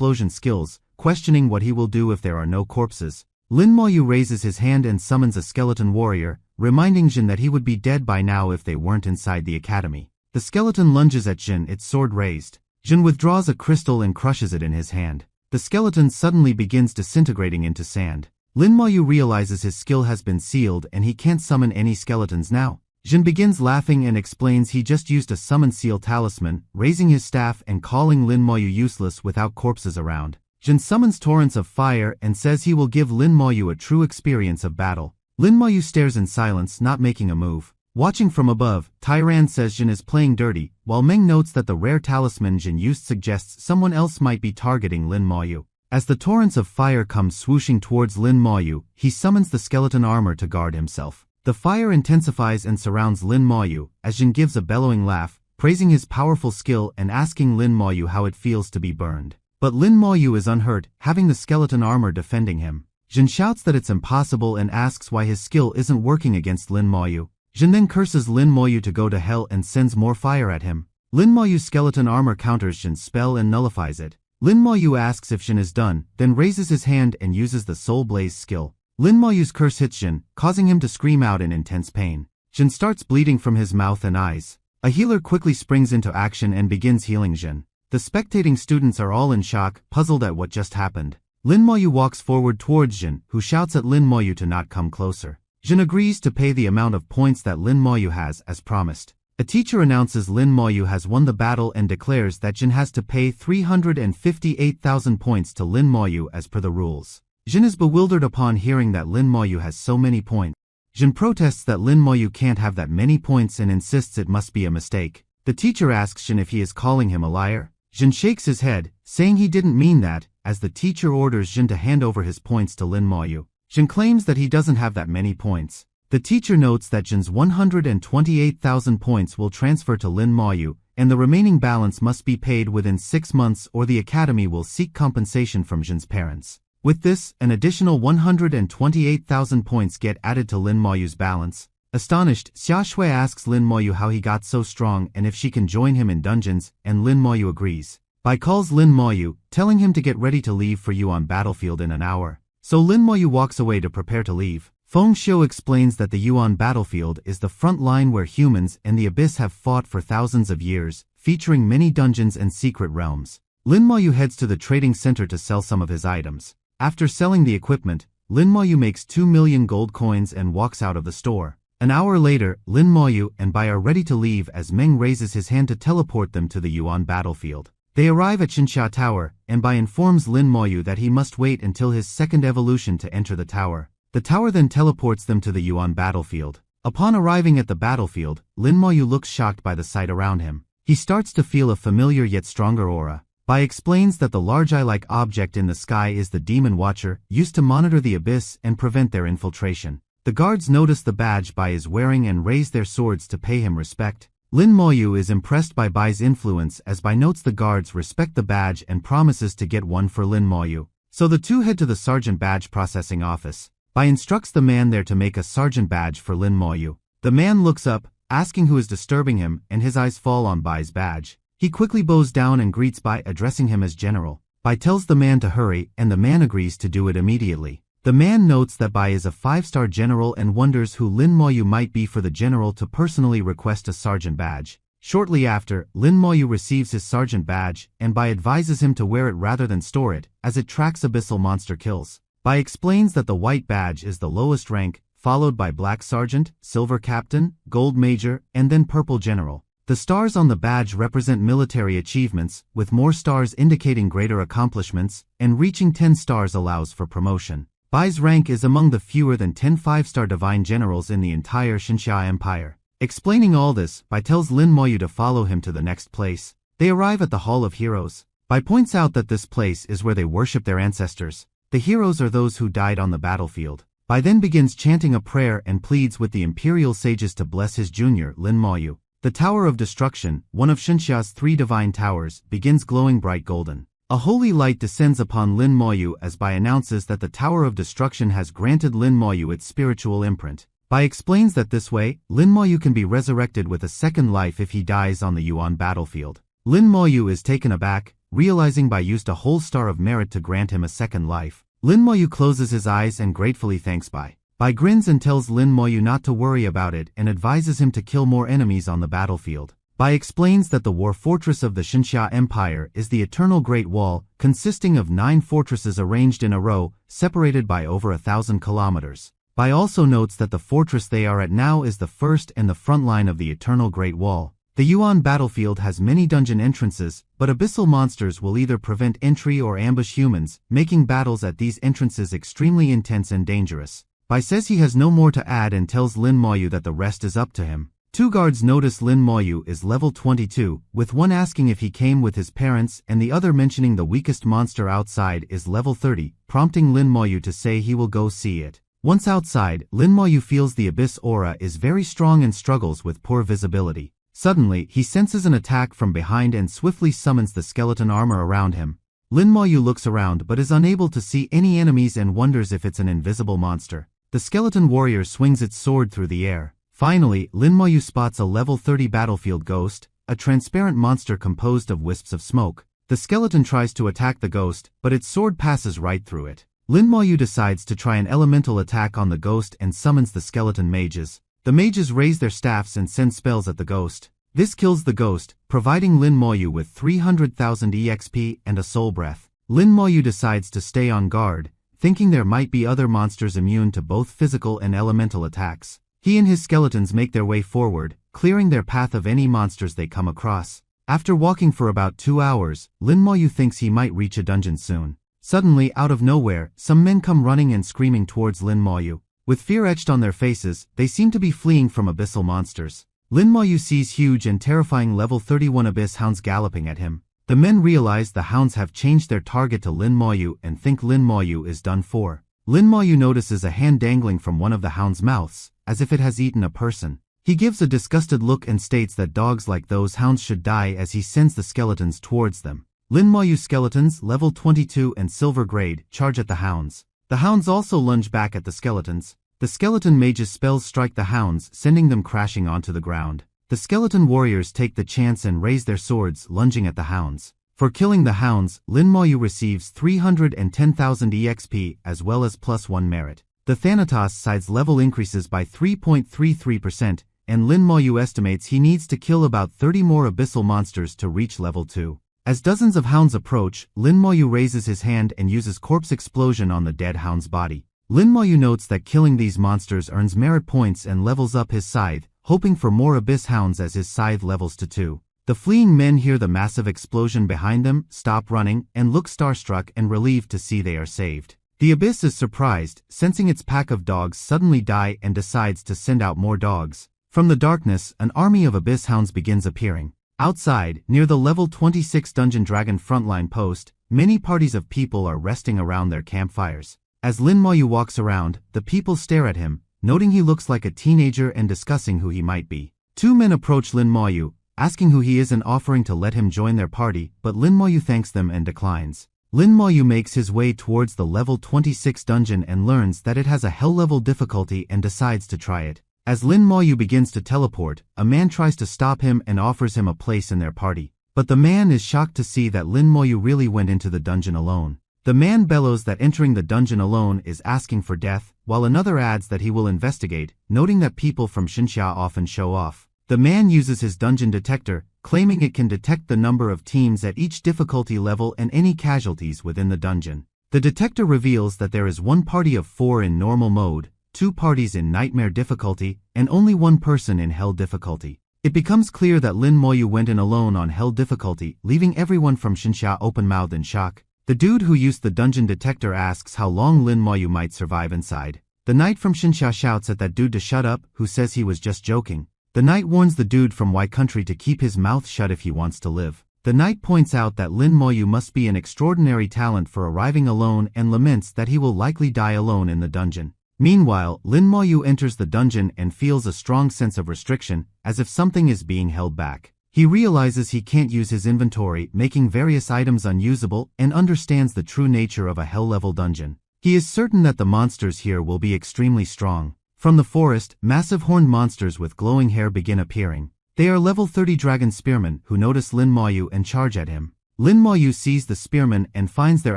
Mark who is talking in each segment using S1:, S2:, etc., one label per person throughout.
S1: explosion skills, questioning what he will do if there are no corpses. Lin Moyu raises his hand and summons a skeleton warrior, reminding Jin that he would be dead by now if they weren't inside the academy. The skeleton lunges at Jin, its sword raised. Jin withdraws a crystal and crushes it in his hand. The skeleton suddenly begins disintegrating into sand. Lin Moyu realizes his skill has been sealed and he can't summon any skeletons now. Jin begins laughing and explains he just used a summon seal talisman, raising his staff and calling Lin Moyu useless without corpses around. Jin summons torrents of fire and says he will give Lin Moyu a true experience of battle. Lin Moyu stares in silence, not making a move. Watching from above, Tyran says Jin is playing dirty, while Meng notes that the rare talisman Jin used suggests someone else might be targeting Lin Moyu. As the torrents of fire come swooshing towards Lin Moyu, he summons the skeleton armor to guard himself. The fire intensifies and surrounds Lin Moyu, as Jin gives a bellowing laugh, praising his powerful skill and asking Lin Moyu how it feels to be burned. But Lin Moyu is unhurt, having the skeleton armor defending him. Jin shouts that it's impossible and asks why his skill isn't working against Lin Moyu. Jin then curses Lin Moyu to go to hell and sends more fire at him. Lin Moyu's skeleton armor counters Jin's spell and nullifies it. Lin Moyu asks if Jin is done, then raises his hand and uses the Soul Blaze skill. Lin Moyu's curse hits Jin, causing him to scream out in intense pain. Jin starts bleeding from his mouth and eyes. A healer quickly springs into action and begins healing Jin. The spectating students are all in shock, puzzled at what just happened. Lin Moyu walks forward towards Jin, who shouts at Lin Moyu to not come closer. Jin agrees to pay the amount of points that Lin Moyu has, as promised. A teacher announces Lin Moyu has won the battle and declares that Jin has to pay 358,000 points to Lin Moyu as per the rules. Jin is bewildered upon hearing that Lin Moyu has so many points. Jin protests that Lin Moyu can't have that many points and insists it must be a mistake. The teacher asks Jin if he is calling him a liar. Jin shakes his head, saying he didn't mean that, as the teacher orders Jin to hand over his points to Lin Moyu. Jin claims that he doesn't have that many points. The teacher notes that Jin's 128,000 points will transfer to Lin Moyu, and the remaining balance must be paid within 6 months or the academy will seek compensation from Jin's parents. With this, an additional 128,000 points get added to Lin Moyu's balance. Astonished, Xia Shui asks Lin Moyu how he got so strong and if she can join him in dungeons, and Lin Moyu agrees. Bai calls Lin Moyu, telling him to get ready to leave for Yuan battlefield in an hour. So Lin Moyu walks away to prepare to leave. Feng Xiu explains that the Yuan battlefield is the front line where humans and the Abyss have fought for thousands of years, featuring many dungeons and secret realms. Lin Moyu heads to the trading center to sell some of his items. After selling the equipment, Lin Moyu makes 2 million gold coins and walks out of the store. An hour later, Lin Moyu and Bai are ready to leave as Meng raises his hand to teleport them to the Yuan battlefield. They arrive at Xinsha Tower, and Bai informs Lin Moyu that he must wait until his second evolution to enter the tower. The tower then teleports them to the Yuan battlefield. Upon arriving at the battlefield, Lin Moyu looks shocked by the sight around him. He starts to feel a familiar yet stronger aura. Bai explains that the large eye-like object in the sky is the Demon Watcher, used to monitor the Abyss and prevent their infiltration. The guards notice the badge Bai is wearing and raise their swords to pay him respect. Lin Moyu is impressed by Bai's influence as Bai notes the guards respect the badge and promises to get one for Lin Moyu. So the two head to the sergeant badge processing office. Bai instructs the man there to make a sergeant badge for Lin Moyu. The man looks up, asking who is disturbing him, and his eyes fall on Bai's badge. He quickly bows down and greets Bai, addressing him as General. Bai tells the man to hurry, and the man agrees to do it immediately. The man notes that Bai is a 5-star general and wonders who Lin Moyu might be for the general to personally request a sergeant badge. Shortly after, Lin Moyu receives his sergeant badge, and Bai advises him to wear it rather than store it, as it tracks abyssal monster kills. Bai explains that the white badge is the lowest rank, followed by black sergeant, silver captain, gold major, and then purple general. The stars on the badge represent military achievements, with more stars indicating greater accomplishments, and reaching 10 stars allows for promotion. Bai's rank is among the fewer than 10 5-star divine generals in the entire Xinsha Empire. Explaining all this, Bai tells Lin Moyu to follow him to the next place. They arrive at the Hall of Heroes. Bai points out that this place is where they worship their ancestors. The heroes are those who died on the battlefield. Bai then begins chanting a prayer and pleads with the imperial sages to bless his junior, Lin Moyu. The Tower of Destruction, one of Xinsha's 3 divine towers, begins glowing bright golden. A holy light descends upon Lin Moyu as Bai announces that the Tower of Destruction has granted Lin Moyu its spiritual imprint. Bai explains that this way, Lin Moyu can be resurrected with a second life if he dies on the Yuan battlefield. Lin Moyu is taken aback, realizing Bai used a whole star of merit to grant him a second life. Lin Moyu closes his eyes and gratefully thanks Bai. Bai grins and tells Lin Moyu not to worry about it and advises him to kill more enemies on the battlefield. Bai explains that the war fortress of the Xinxia Empire is the Eternal Great Wall, consisting of 9 fortresses arranged in a row, separated by over 1,000 kilometers. Bai also notes that the fortress they are at now is the first and the front line of the Eternal Great Wall. The Yuan battlefield has many dungeon entrances, but abyssal monsters will either prevent entry or ambush humans, making battles at these entrances extremely intense and dangerous. Bai says he has no more to add and tells Lin Moyu that the rest is up to him. 2 guards notice Lin Moyu is level 22, with one asking if he came with his parents and the other mentioning the weakest monster outside is level 30, prompting Lin Moyu to say he will go see it. Once outside, Lin Moyu feels the abyss aura is very strong and struggles with poor visibility. Suddenly, he senses an attack from behind and swiftly summons the skeleton armor around him. Lin Moyu looks around but is unable to see any enemies and wonders if it's an invisible monster. The skeleton warrior swings its sword through the air. Finally, Lin Moyu spots a level 30 battlefield ghost, a transparent monster composed of wisps of smoke. The skeleton tries to attack the ghost, but its sword passes right through it. Lin Moyu decides to try an elemental attack on the ghost and summons the skeleton mages. The mages raise their staffs and send spells at the ghost. This kills the ghost, providing Lin Moyu with 300,000 EXP and a soul breath. Lin Moyu decides to stay on guard, thinking there might be other monsters immune to both physical and elemental attacks. He and his skeletons make their way forward, clearing their path of any monsters they come across. After walking for about 2 hours, Lin Moyu thinks he might reach a dungeon soon. Suddenly, out of nowhere, some men come running and screaming towards Lin Moyu. With fear etched on their faces, they seem to be fleeing from abyssal monsters. Lin Moyu sees huge and terrifying level 31 abyss hounds galloping at him. The men realize the hounds have changed their target to Lin Moyu and think Lin Moyu is done for. Lin Moyu notices a hand dangling from one of the hounds' mouths, as if it has eaten a person. He gives a disgusted look and states that dogs like those hounds should die as he sends the skeletons towards them. Lin Moyu's skeletons, level 22 and silver grade, charge at the hounds. The hounds also lunge back at the skeletons. The skeleton mage's spells strike the hounds, sending them crashing onto the ground. The skeleton warriors take the chance and raise their swords, lunging at the hounds. For killing the hounds, Lin Moyu receives 310,000 EXP as well as +1 merit. The Thanatos side's level increases by 3.33%, and Lin Moyu estimates he needs to kill about 30 more abyssal monsters to reach level 2. As dozens of hounds approach, Lin Moyu raises his hand and uses corpse explosion on the dead hound's body. Lin Moyu notes that killing these monsters earns merit points and levels up his scythe, hoping for more abyss hounds as his scythe levels to 2. The fleeing men hear the massive explosion behind them, stop running, and look starstruck and relieved to see they are saved. The abyss is surprised, sensing its pack of dogs suddenly die and decides to send out more dogs. From the darkness, an army of abyss hounds begins appearing. Outside, near the level 26 Dungeon Dragon frontline post, many parties of people are resting around their campfires. As Lin Moyu walks around, the people stare at him, noting he looks like a teenager and discussing who he might be. 2 men approach Lin Moyu, asking who he is and offering to let him join their party, but Lin Moyu thanks them and declines. Lin Moyu makes his way towards the level 26 dungeon and learns that it has a hell level difficulty and decides to try it. As Lin Moyu begins to teleport, a man tries to stop him and offers him a place in their party. But the man is shocked to see that Lin Moyu really went into the dungeon alone. The man bellows that entering the dungeon alone is asking for death, while another adds that he will investigate, noting that people from Xinxia often show off. The man uses his dungeon detector, claiming it can detect the number of teams at each difficulty level and any casualties within the dungeon. The detector reveals that there is one party of 4 in normal mode, 2 parties in nightmare difficulty, and only 1 person in hell difficulty. It becomes clear that Lin Moyu went in alone on hell difficulty, leaving everyone from Xinxia open-mouthed in shock. The dude who used the dungeon detector asks how long Lin Moyu might survive inside. The knight from Xinxia shouts at that dude to shut up, who says he was just joking. The knight warns the dude from Y country to keep his mouth shut if he wants to live. The knight points out that Lin Moyu must be an extraordinary talent for arriving alone and laments that he will likely die alone in the dungeon. Meanwhile, Lin Moyu enters the dungeon and feels a strong sense of restriction, as if something is being held back. He realizes he can't use his inventory, making various items unusable, and understands the true nature of a hell-level dungeon. He is certain that the monsters here will be extremely strong. From the forest, massive horned monsters with glowing hair begin appearing. They are level 30 dragon spearmen who notice Lin Moyu and charge at him. Lin Moyu sees the spearmen and finds their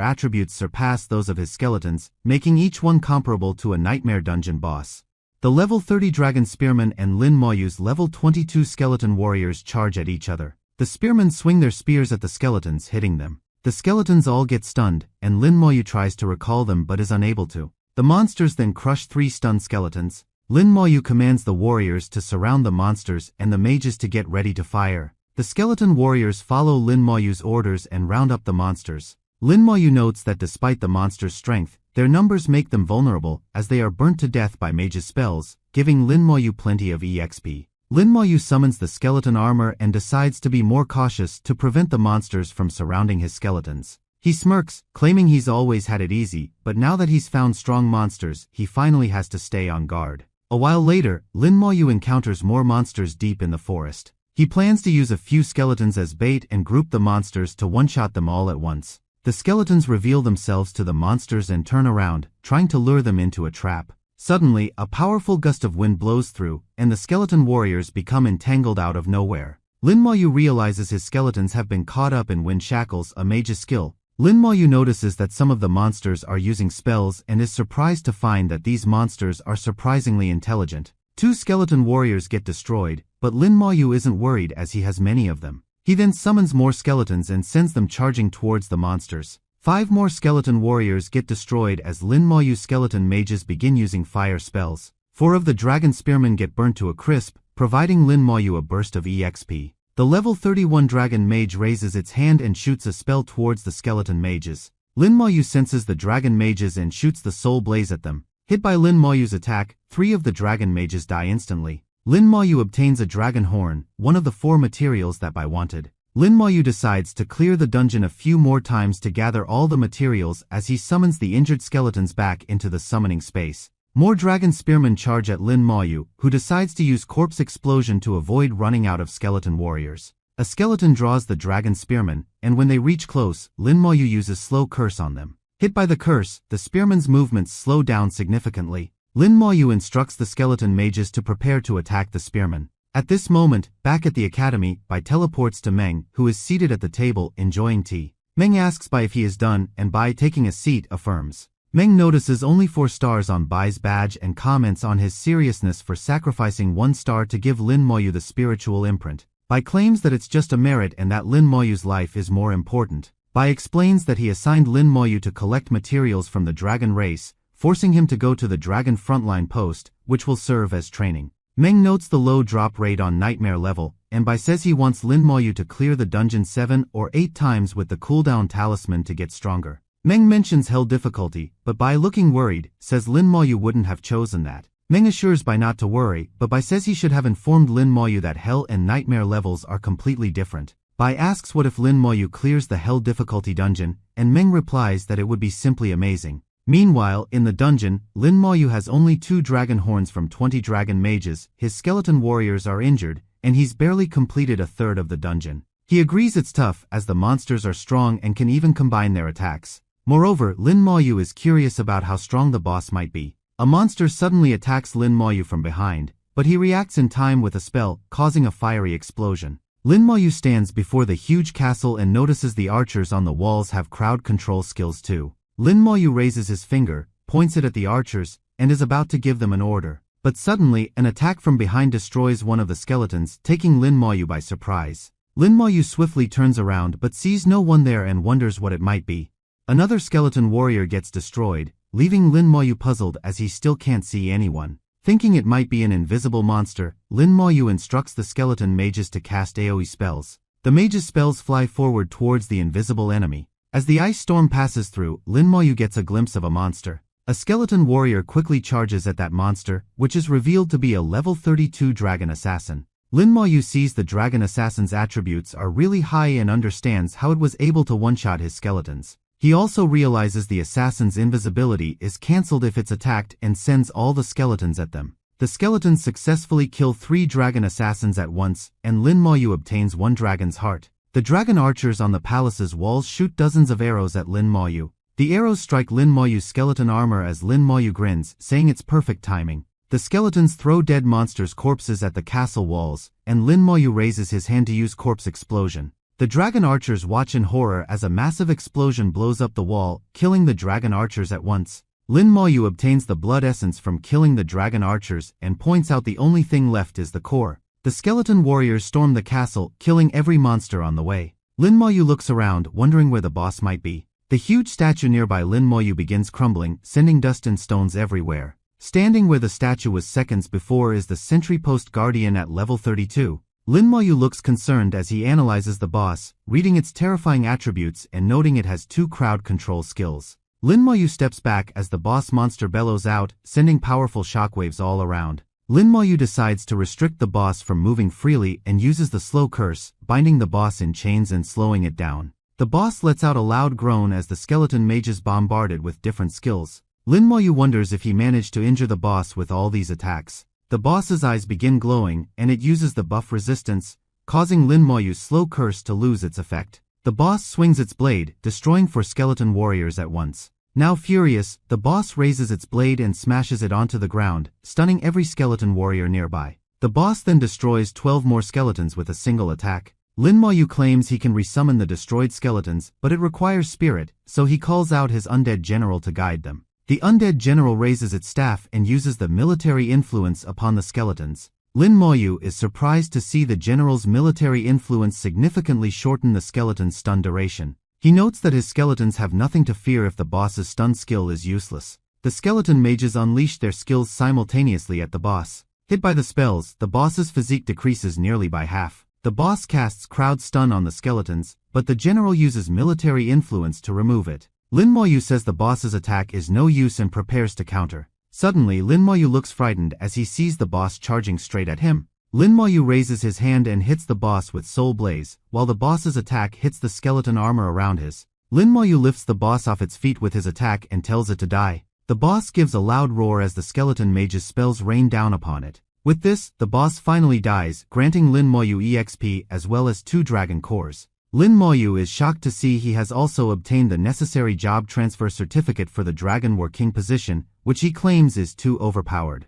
S1: attributes surpass those of his skeletons, making each one comparable to a nightmare dungeon boss. The level 30 dragon spearmen and Lin Moyu's level 22 skeleton warriors charge at each other. The spearmen swing their spears at the skeletons, hitting them. The skeletons all get stunned, and Lin Moyu tries to recall them but is unable to. The monsters then crush 3 stunned skeletons. Lin Moyu commands the warriors to surround the monsters and the mages to get ready to fire. The skeleton warriors follow Lin Moyu's orders and round up the monsters. Lin Moyu notes that despite the monsters' strength, their numbers make them vulnerable, as they are burnt to death by Mage's spells, giving Lin Moyu plenty of EXP. Lin Moyu summons the skeleton armor and decides to be more cautious to prevent the monsters from surrounding his skeletons. He smirks, claiming he's always had it easy, but now that he's found strong monsters, he finally has to stay on guard. A while later, Lin Moyu encounters more monsters deep in the forest. He plans to use a few skeletons as bait and group the monsters to one-shot them all at once. The skeletons reveal themselves to the monsters and turn around, trying to lure them into a trap. Suddenly, a powerful gust of wind blows through, and the skeleton warriors become entangled out of nowhere. Lin Moyu realizes his skeletons have been caught up in wind shackles, a mage's skill. Lin Moyu notices that some of the monsters are using spells and is surprised to find that these monsters are surprisingly intelligent. 2 skeleton warriors get destroyed, but Lin Moyu isn't worried as he has many of them. He then summons more skeletons and sends them charging towards the monsters. 5 more skeleton warriors get destroyed as Lin Moyu's skeleton mages begin using fire spells. 4 of the dragon spearmen get burnt to a crisp, providing Lin Moyu a burst of EXP. The level 31 dragon mage raises its hand and shoots a spell towards the skeleton mages. Lin Moyu senses the dragon mages and shoots the soul blaze at them. Hit by Lin Moyu's attack, 3 of the dragon mages die instantly. Lin Moyu obtains a dragon horn, one of the 4 materials that Bai wanted. Lin Moyu decides to clear the dungeon a few more times to gather all the materials as he summons the injured skeletons back into the summoning space. More dragon spearmen charge at Lin Moyu, who decides to use corpse explosion to avoid running out of skeleton warriors. A skeleton draws the dragon spearmen, and when they reach close, Lin Moyu uses slow curse on them. Hit by the curse, the spearmen's movements slow down significantly. Lin Moyu instructs the skeleton mages to prepare to attack the spearmen. At this moment, back at the academy, Bai teleports to Meng, who is seated at the table, enjoying tea. Meng asks Bai if he is done, and Bai, taking a seat, affirms. Meng notices only 4 stars on Bai's badge and comments on his seriousness for sacrificing 1 star to give Lin Moyu the spiritual imprint. Bai claims that it's just a merit and that Lin Moyu's life is more important. Bai explains that he assigned Lin Moyu to collect materials from the dragon race, forcing him to go to the dragon frontline post, which will serve as training. Meng notes the low drop rate on nightmare level, and Bai says he wants Lin Moyu to clear the dungeon 7 or 8 times with the cooldown talisman to get stronger. Meng mentions hell difficulty, but Bai, looking worried, says Lin Moyu wouldn't have chosen that. Meng assures Bai not to worry, but Bai says he should have informed Lin Moyu that hell and nightmare levels are completely different. Bai asks what if Lin Moyu clears the hell difficulty dungeon, and Meng replies that it would be simply amazing. Meanwhile, in the dungeon, Lin Moyu has only 2 dragon horns from 20 dragon mages, his skeleton warriors are injured, and he's barely completed a third of the dungeon. He agrees it's tough as the monsters are strong and can even combine their attacks. Moreover, Lin Moyu is curious about how strong the boss might be. A monster suddenly attacks Lin Moyu from behind, but he reacts in time with a spell, causing a fiery explosion. Lin Moyu stands before the huge castle and notices the archers on the walls have crowd control skills too. Lin Moyu raises his finger, points it at the archers, and is about to give them an order. But suddenly, an attack from behind destroys one of the skeletons, taking Lin Moyu by surprise. Lin Moyu swiftly turns around but sees no one there and wonders what it might be. Another skeleton warrior gets destroyed, leaving Lin Moyu puzzled as he still can't see anyone. Thinking it might be an invisible monster, Lin Moyu instructs the skeleton mages to cast AoE spells. The mages' spells fly forward towards the invisible enemy. As the ice storm passes through, Lin Moyu gets a glimpse of a monster. A skeleton warrior quickly charges at that monster, which is revealed to be a level 32 dragon assassin. Lin Moyu sees the dragon assassin's attributes are really high and understands how it was able to one-shot his skeletons. He also realizes the assassin's invisibility is cancelled if it's attacked and sends all the skeletons at them. The skeletons successfully kill 3 dragon assassins at once, and Lin Moyu obtains 1 dragon's heart. The dragon archers on the palace's walls shoot dozens of arrows at Lin Moyu. The arrows strike Lin Moyu's skeleton armor as Lin Moyu grins, saying it's perfect timing. The skeletons throw dead monsters' corpses at the castle walls, and Lin Moyu raises his hand to use corpse explosion. The dragon archers watch in horror as a massive explosion blows up the wall, killing the dragon archers at once. Lin Moyu obtains the blood essence from killing the dragon archers and points out the only thing left is the core. The skeleton warriors storm the castle, killing every monster on the way. Lin Moyu looks around, wondering where the boss might be. The huge statue nearby Lin Moyu begins crumbling, sending dust and stones everywhere. Standing where the statue was seconds before is the sentry post guardian at level 32. Lin Moyu looks concerned as he analyzes the boss, reading its terrifying attributes and noting it has 2 crowd control skills. Lin Moyu steps back as the boss monster bellows out, sending powerful shockwaves all around. Lin Moyu decides to restrict the boss from moving freely and uses the slow curse, binding the boss in chains and slowing it down. The boss lets out a loud groan as the skeleton mages bombarded with different skills. Lin Moyu wonders if he managed to injure the boss with all these attacks. The boss's eyes begin glowing, and it uses the buff resistance, causing Lin Moyu's slow curse to lose its effect. The boss swings its blade, destroying 4 skeleton warriors at once. Now furious, the boss raises its blade and smashes it onto the ground, stunning every skeleton warrior nearby. The boss then destroys 12 more skeletons with a single attack. Lin Moyu claims he can resummon the destroyed skeletons, but it requires spirit, so he calls out his undead general to guide them. The undead general raises its staff and uses the military influence upon the skeletons. Lin Moyu is surprised to see the general's military influence significantly shorten the skeleton's stun duration. He notes that his skeletons have nothing to fear if the boss's stun skill is useless. The skeleton mages unleash their skills simultaneously at the boss. Hit by the spells, the boss's physique decreases nearly by half. The boss casts crowd stun on the skeletons, but the general uses military influence to remove it. Lin Moyu says the boss's attack is no use and prepares to counter. Suddenly Lin Moyu looks frightened as he sees the boss charging straight at him. Lin Moyu raises his hand and hits the boss with Soul Blaze, while the boss's attack hits the skeleton armor around his. Lin Moyu lifts the boss off its feet with his attack and tells it to die. The boss gives a loud roar as the skeleton mage's spells rain down upon it. With this, the boss finally dies, granting Lin Moyu EXP as well as 2 dragon cores. Lin Moyu is shocked to see he has also obtained the necessary job transfer certificate for the Dragon War King position, which he claims is too overpowered.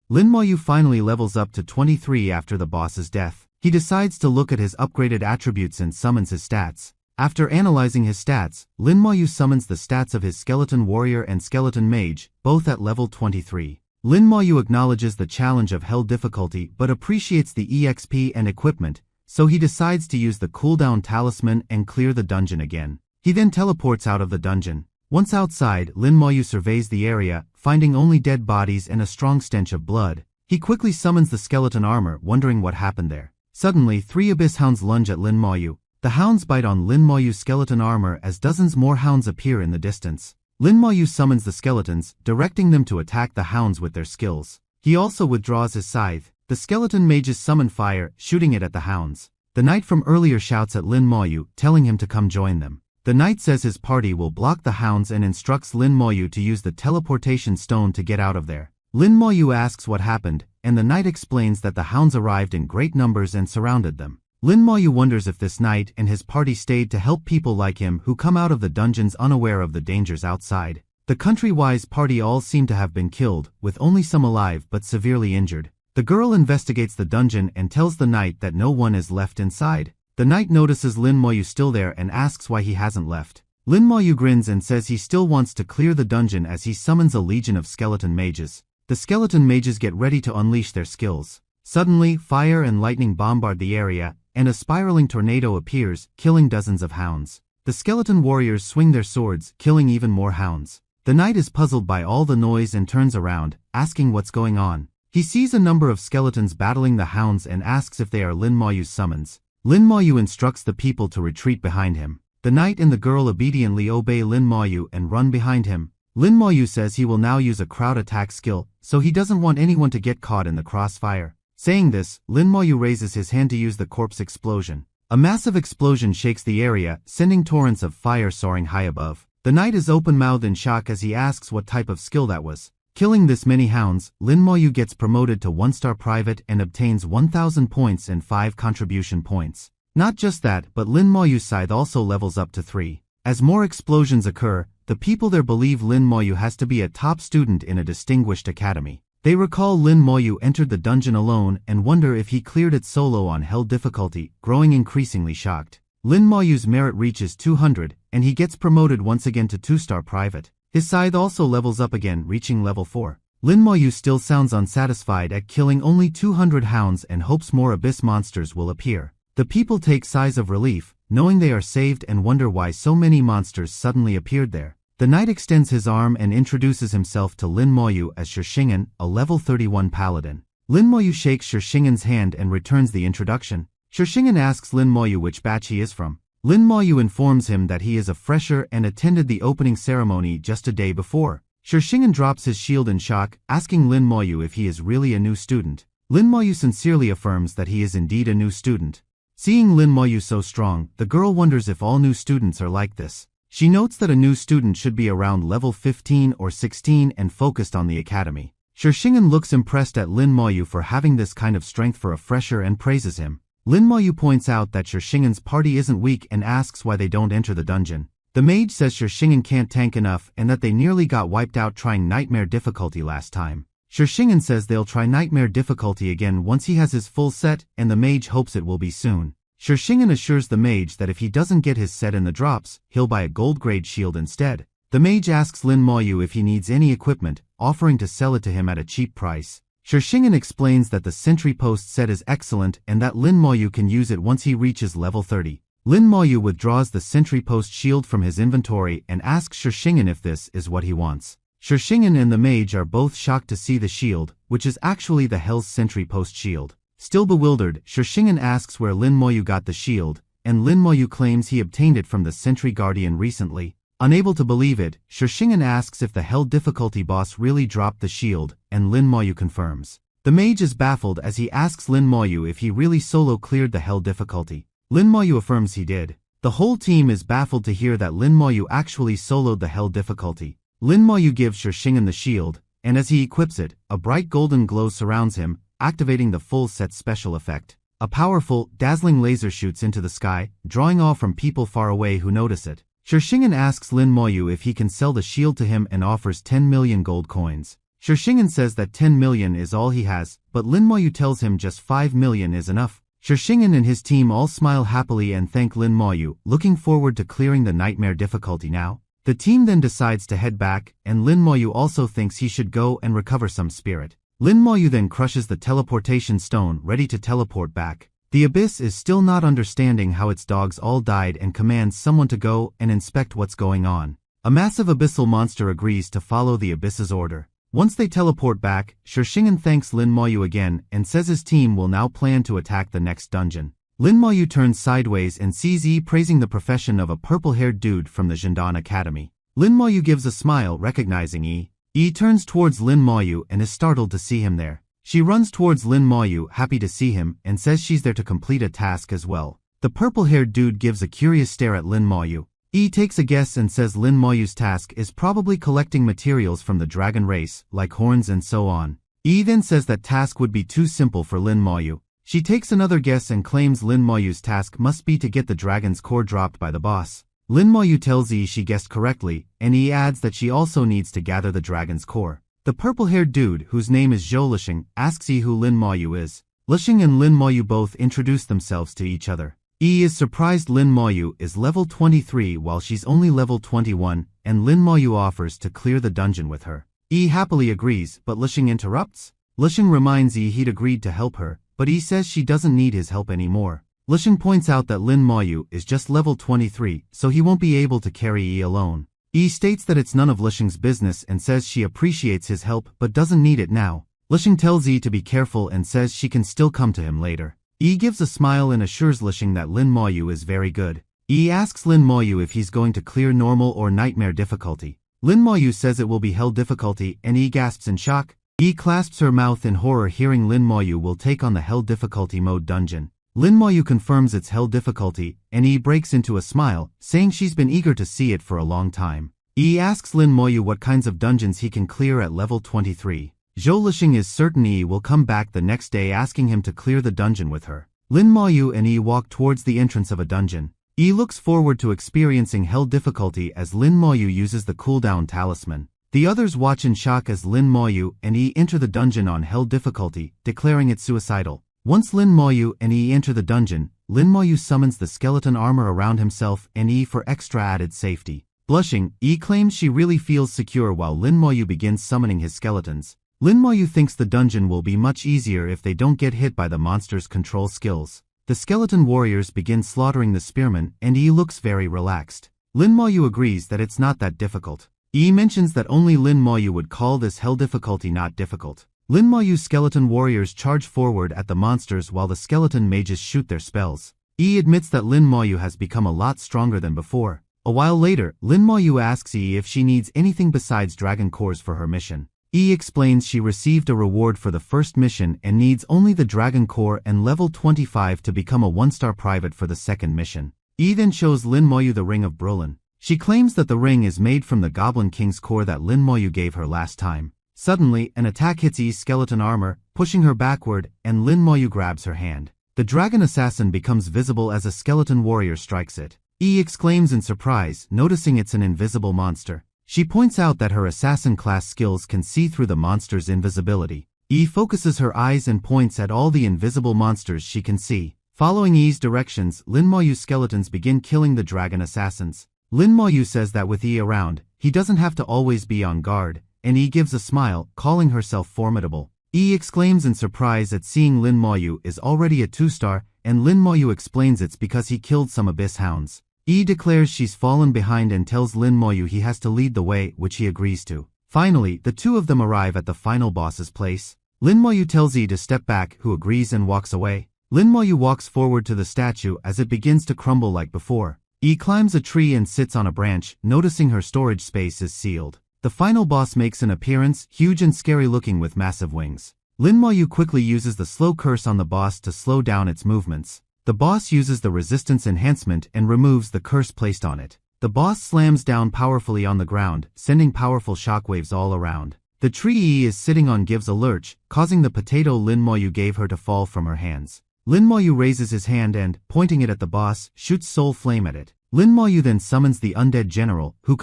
S1: Lin Moyu finally levels up to 23 after the boss's death. He decides to look at his upgraded attributes and summons his stats. After analyzing his stats, Lin Moyu summons the stats of his Skeleton Warrior and Skeleton Mage, both at level 23. Lin Moyu acknowledges the challenge of hell difficulty but appreciates the EXP and equipment, so he decides to use the cooldown talisman and clear the dungeon again. He then teleports out of the dungeon. Once outside, Lin Moyu surveys the area, finding only dead bodies and a strong stench of blood. He quickly summons the skeleton armor, wondering what happened there. Suddenly, 3 abyss hounds lunge at Lin Moyu. The hounds bite on Lin Moyu's skeleton armor as dozens more hounds appear in the distance. Lin Moyu summons the skeletons, directing them to attack the hounds with their skills. He also withdraws his scythe. The skeleton mages summon fire, shooting it at the hounds. The knight from earlier shouts at Lin Moyu, telling him to come join them. The knight says his party will block the hounds and instructs Lin Moyu to use the teleportation stone to get out of there. Lin Moyu asks what happened, and the knight explains that the hounds arrived in great numbers and surrounded them. Lin Moyu wonders if this knight and his party stayed to help people like him who come out of the dungeons unaware of the dangers outside. The country-wise party all seem to have been killed, with only some alive but severely injured. The girl investigates the dungeon and tells the knight that no one is left inside. The knight notices Lin Moyu still there and asks why he hasn't left. Lin Moyu grins and says he still wants to clear the dungeon as he summons a legion of skeleton mages. The skeleton mages get ready to unleash their skills. Suddenly, fire and lightning bombard the area, and a spiraling tornado appears, killing dozens of hounds. The skeleton warriors swing their swords, killing even more hounds. The knight is puzzled by all the noise and turns around, asking what's going on. He sees a number of skeletons battling the hounds and asks if they are Lin Moyu's summons. Lin Moyu instructs the people to retreat behind him. The knight and the girl obediently obey Lin Moyu and run behind him. Lin Moyu says he will now use a crowd attack skill, so he doesn't want anyone to get caught in the crossfire. Saying this, Lin Moyu raises his hand to use the corpse explosion. A massive explosion shakes the area, sending torrents of fire soaring high above. The knight is open-mouthed in shock as he asks what type of skill that was. Killing this many hounds, Lin Moyu gets promoted to 1-star private and obtains 1,000 points and 5 contribution points. Not just that, but Lin Moyu's scythe also levels up to 3. As more explosions occur, the people there believe Lin Moyu has to be a top student in a distinguished academy. They recall Lin Moyu entered the dungeon alone and wonder if he cleared it solo on hell difficulty, growing increasingly shocked. Lin Moyu's merit reaches 200, and he gets promoted once again to 2-star private. His scythe also levels up again, reaching level 4. Lin Moyu still sounds unsatisfied at killing only 200 hounds and hopes more abyss monsters will appear. The people take sighs of relief, knowing they are saved, and wonder why so many monsters suddenly appeared there. The knight extends his arm and introduces himself to Lin Moyu as Shishingen, a level 31 paladin. Lin Moyu shakes Shishingen's hand and returns the introduction. Shishingen asks Lin Moyu which batch he is from. Lin Moyu informs him that he is a fresher and attended the opening ceremony just a day before. Shishingen drops his shield in shock, asking Lin Moyu if he is really a new student. Lin Moyu sincerely affirms that he is indeed a new student. Seeing Lin Moyu so strong, the girl wonders if all new students are like this. She notes that a new student should be around level 15 or 16 and focused on the academy. Shishingen looks impressed at Lin Moyu for having this kind of strength for a fresher and praises him. Lin Moyu points out that Shishingen's party isn't weak and asks why they don't enter the dungeon. The mage says Shishingen can't tank enough and that they nearly got wiped out trying nightmare difficulty last time. Shishingen says they'll try nightmare difficulty again once he has his full set, and the mage hopes it will be soon. Shishingen assures the mage that if he doesn't get his set in the drops, he'll buy a gold-grade shield instead. The mage asks Lin Moyu if he needs any equipment, offering to sell it to him at a cheap price. Shishingen explains that the sentry post set is excellent and that Lin Moyu can use it once he reaches level 30. Lin Moyu withdraws the sentry post shield from his inventory and asks Shishingen if this is what he wants. Shishingen and the mage are both shocked to see the shield, which is actually the Hell's sentry post shield. Still bewildered, Shishingen asks where Lin Moyu got the shield, and Lin Moyu claims he obtained it from the Sentry Guardian recently. Unable to believe it, Shishingen asks if the Hell difficulty boss really dropped the shield, and Lin Moyu confirms. The mage is baffled as he asks Lin Moyu if he really solo cleared the Hell difficulty. Lin Moyu affirms he did. The whole team is baffled to hear that Lin Moyu actually soloed the Hell difficulty. Lin Moyu gives Shishingen the shield, and as he equips it, a bright golden glow surrounds him, activating the full set special effect. A powerful, dazzling laser shoots into the sky, drawing awe from people far away who notice it. Shishingen asks Lin Moyu if he can sell the shield to him and offers 10 million gold coins. Shishingen says that 10 million is all he has, but Lin Moyu tells him just 5 million is enough. Shishingen and his team all smile happily and thank Lin Moyu, looking forward to clearing the nightmare difficulty now. The team then decides to head back, and Lin Moyu also thinks he should go and recover some spirit. Lin Moyu then crushes the teleportation stone, ready to teleport back. The Abyss is still not understanding how its dogs all died and commands someone to go and inspect what's going on. A massive abyssal monster agrees to follow the Abyss's order. Once they teleport back, Shishingen thanks Lin Moyu again and says his team will now plan to attack the next dungeon. Lin Moyu turns sideways and sees Yi praising the profession of a purple-haired dude from the Zhendan Academy. Lin Moyu gives a smile recognizing Yi. Yi turns towards Lin Moyu and is startled to see him there. She runs towards Lin Moyu, happy to see him, and says she's there to complete a task as well. The purple-haired dude gives a curious stare at Lin Moyu. Yi takes a guess and says Lin Moyu's task is probably collecting materials from the dragon race, like horns and so on. Yi then says that task would be too simple for Lin Moyu. She takes another guess and claims Lin Moyu's task must be to get the dragon's core dropped by the boss. Lin Moyu tells Yi she guessed correctly, and Yi adds that she also needs to gather the dragon's core. The purple-haired dude, whose name is Zhou Lixing, asks Yi who Lin Moyu is. Lixing and Lin Moyu both introduce themselves to each other. Yi is surprised Lin Moyu is level 23 while she's only level 21, and Lin Moyu offers to clear the dungeon with her. Yi happily agrees, but Lixing interrupts. Lixing reminds Yi he'd agreed to help her, but Yi says she doesn't need his help anymore. Lixing points out that Lin Moyu is just level 23, so he won't be able to carry Yi alone. Yi states that it's none of Lixing's business and says she appreciates his help but doesn't need it now. Lixing tells Yi to be careful and says she can still come to him later. Yi gives a smile and assures Lixing that Lin Moyu is very good. Yi asks Lin Moyu if he's going to clear normal or nightmare difficulty. Lin Moyu says it will be hell difficulty and Yi gasps in shock. Yi clasps her mouth in horror hearing Lin Moyu will take on the hell difficulty mode dungeon. Lin Moyu confirms it's hell difficulty, and Yi breaks into a smile, saying she's been eager to see it for a long time. Yi asks Lin Moyu what kinds of dungeons he can clear at level 23. Zhou Lixing is certain Yi will come back the next day asking him to clear the dungeon with her. Lin Moyu and Yi walk towards the entrance of a dungeon. Yi looks forward to experiencing hell difficulty as Lin Moyu uses the cooldown talisman. The others watch in shock as Lin Moyu and Yi enter the dungeon on hell difficulty, declaring it suicidal. Once Lin Moyu and Yi enter the dungeon, Lin Moyu summons the skeleton armor around himself and Yi for extra added safety. Blushing, Yi claims she really feels secure while Lin Moyu begins summoning his skeletons. Lin Moyu thinks the dungeon will be much easier if they don't get hit by the monster's control skills. The skeleton warriors begin slaughtering the spearmen and Yi looks very relaxed. Lin Moyu agrees that it's not that difficult. Yi mentions that only Lin Moyu would call this hell difficulty not difficult. Lin Moyu's skeleton warriors charge forward at the monsters while the skeleton mages shoot their spells. Yi admits that Lin Moyu has become a lot stronger than before. A while later, Lin Moyu asks Yi if she needs anything besides dragon cores for her mission. Yi explains she received a reward for the first mission and needs only the dragon core and level 25 to become a 1-star private for the second mission. Yi then shows Lin Moyu the Ring of Brulin. She claims that the ring is made from the Goblin King's core that Lin Moyu gave her last time. Suddenly, an attack hits Yi's skeleton armor, pushing her backward, and Lin Moyu grabs her hand. The dragon assassin becomes visible as a skeleton warrior strikes it. Yi exclaims in surprise, noticing it's an invisible monster. She points out that her assassin class skills can see through the monster's invisibility. Yi focuses her eyes and points at all the invisible monsters she can see. Following Yi's directions, Lin Moyu's skeletons begin killing the dragon assassins. Lin Moyu says that with Yi around, he doesn't have to always be on guard, and Yi gives a smile, calling herself formidable. Yi exclaims in surprise at seeing Lin Moyu is already a 2-star, and Lin Moyu explains it's because he killed some abyss hounds. Yi declares she's fallen behind and tells Lin Moyu he has to lead the way, which he agrees to. Finally, the two of them arrive at the final boss's place. Lin Moyu tells Yi to step back, who agrees and walks away. Lin Moyu walks forward to the statue as it begins to crumble like before. Yi climbs a tree and sits on a branch, noticing her storage space is sealed. The final boss makes an appearance, huge and scary looking with massive wings. Lin Moyu quickly uses the slow curse on the boss to slow down its movements. The boss uses the resistance enhancement and removes the curse placed on it. The boss slams down powerfully on the ground, sending powerful shockwaves all around. The tree Yi is sitting on gives a lurch, causing the potato Lin Moyu gave her to fall from her hands. Lin Moyu raises his hand and, pointing it at the boss, shoots soul flame at it. Lin Moyu then summons the undead general, who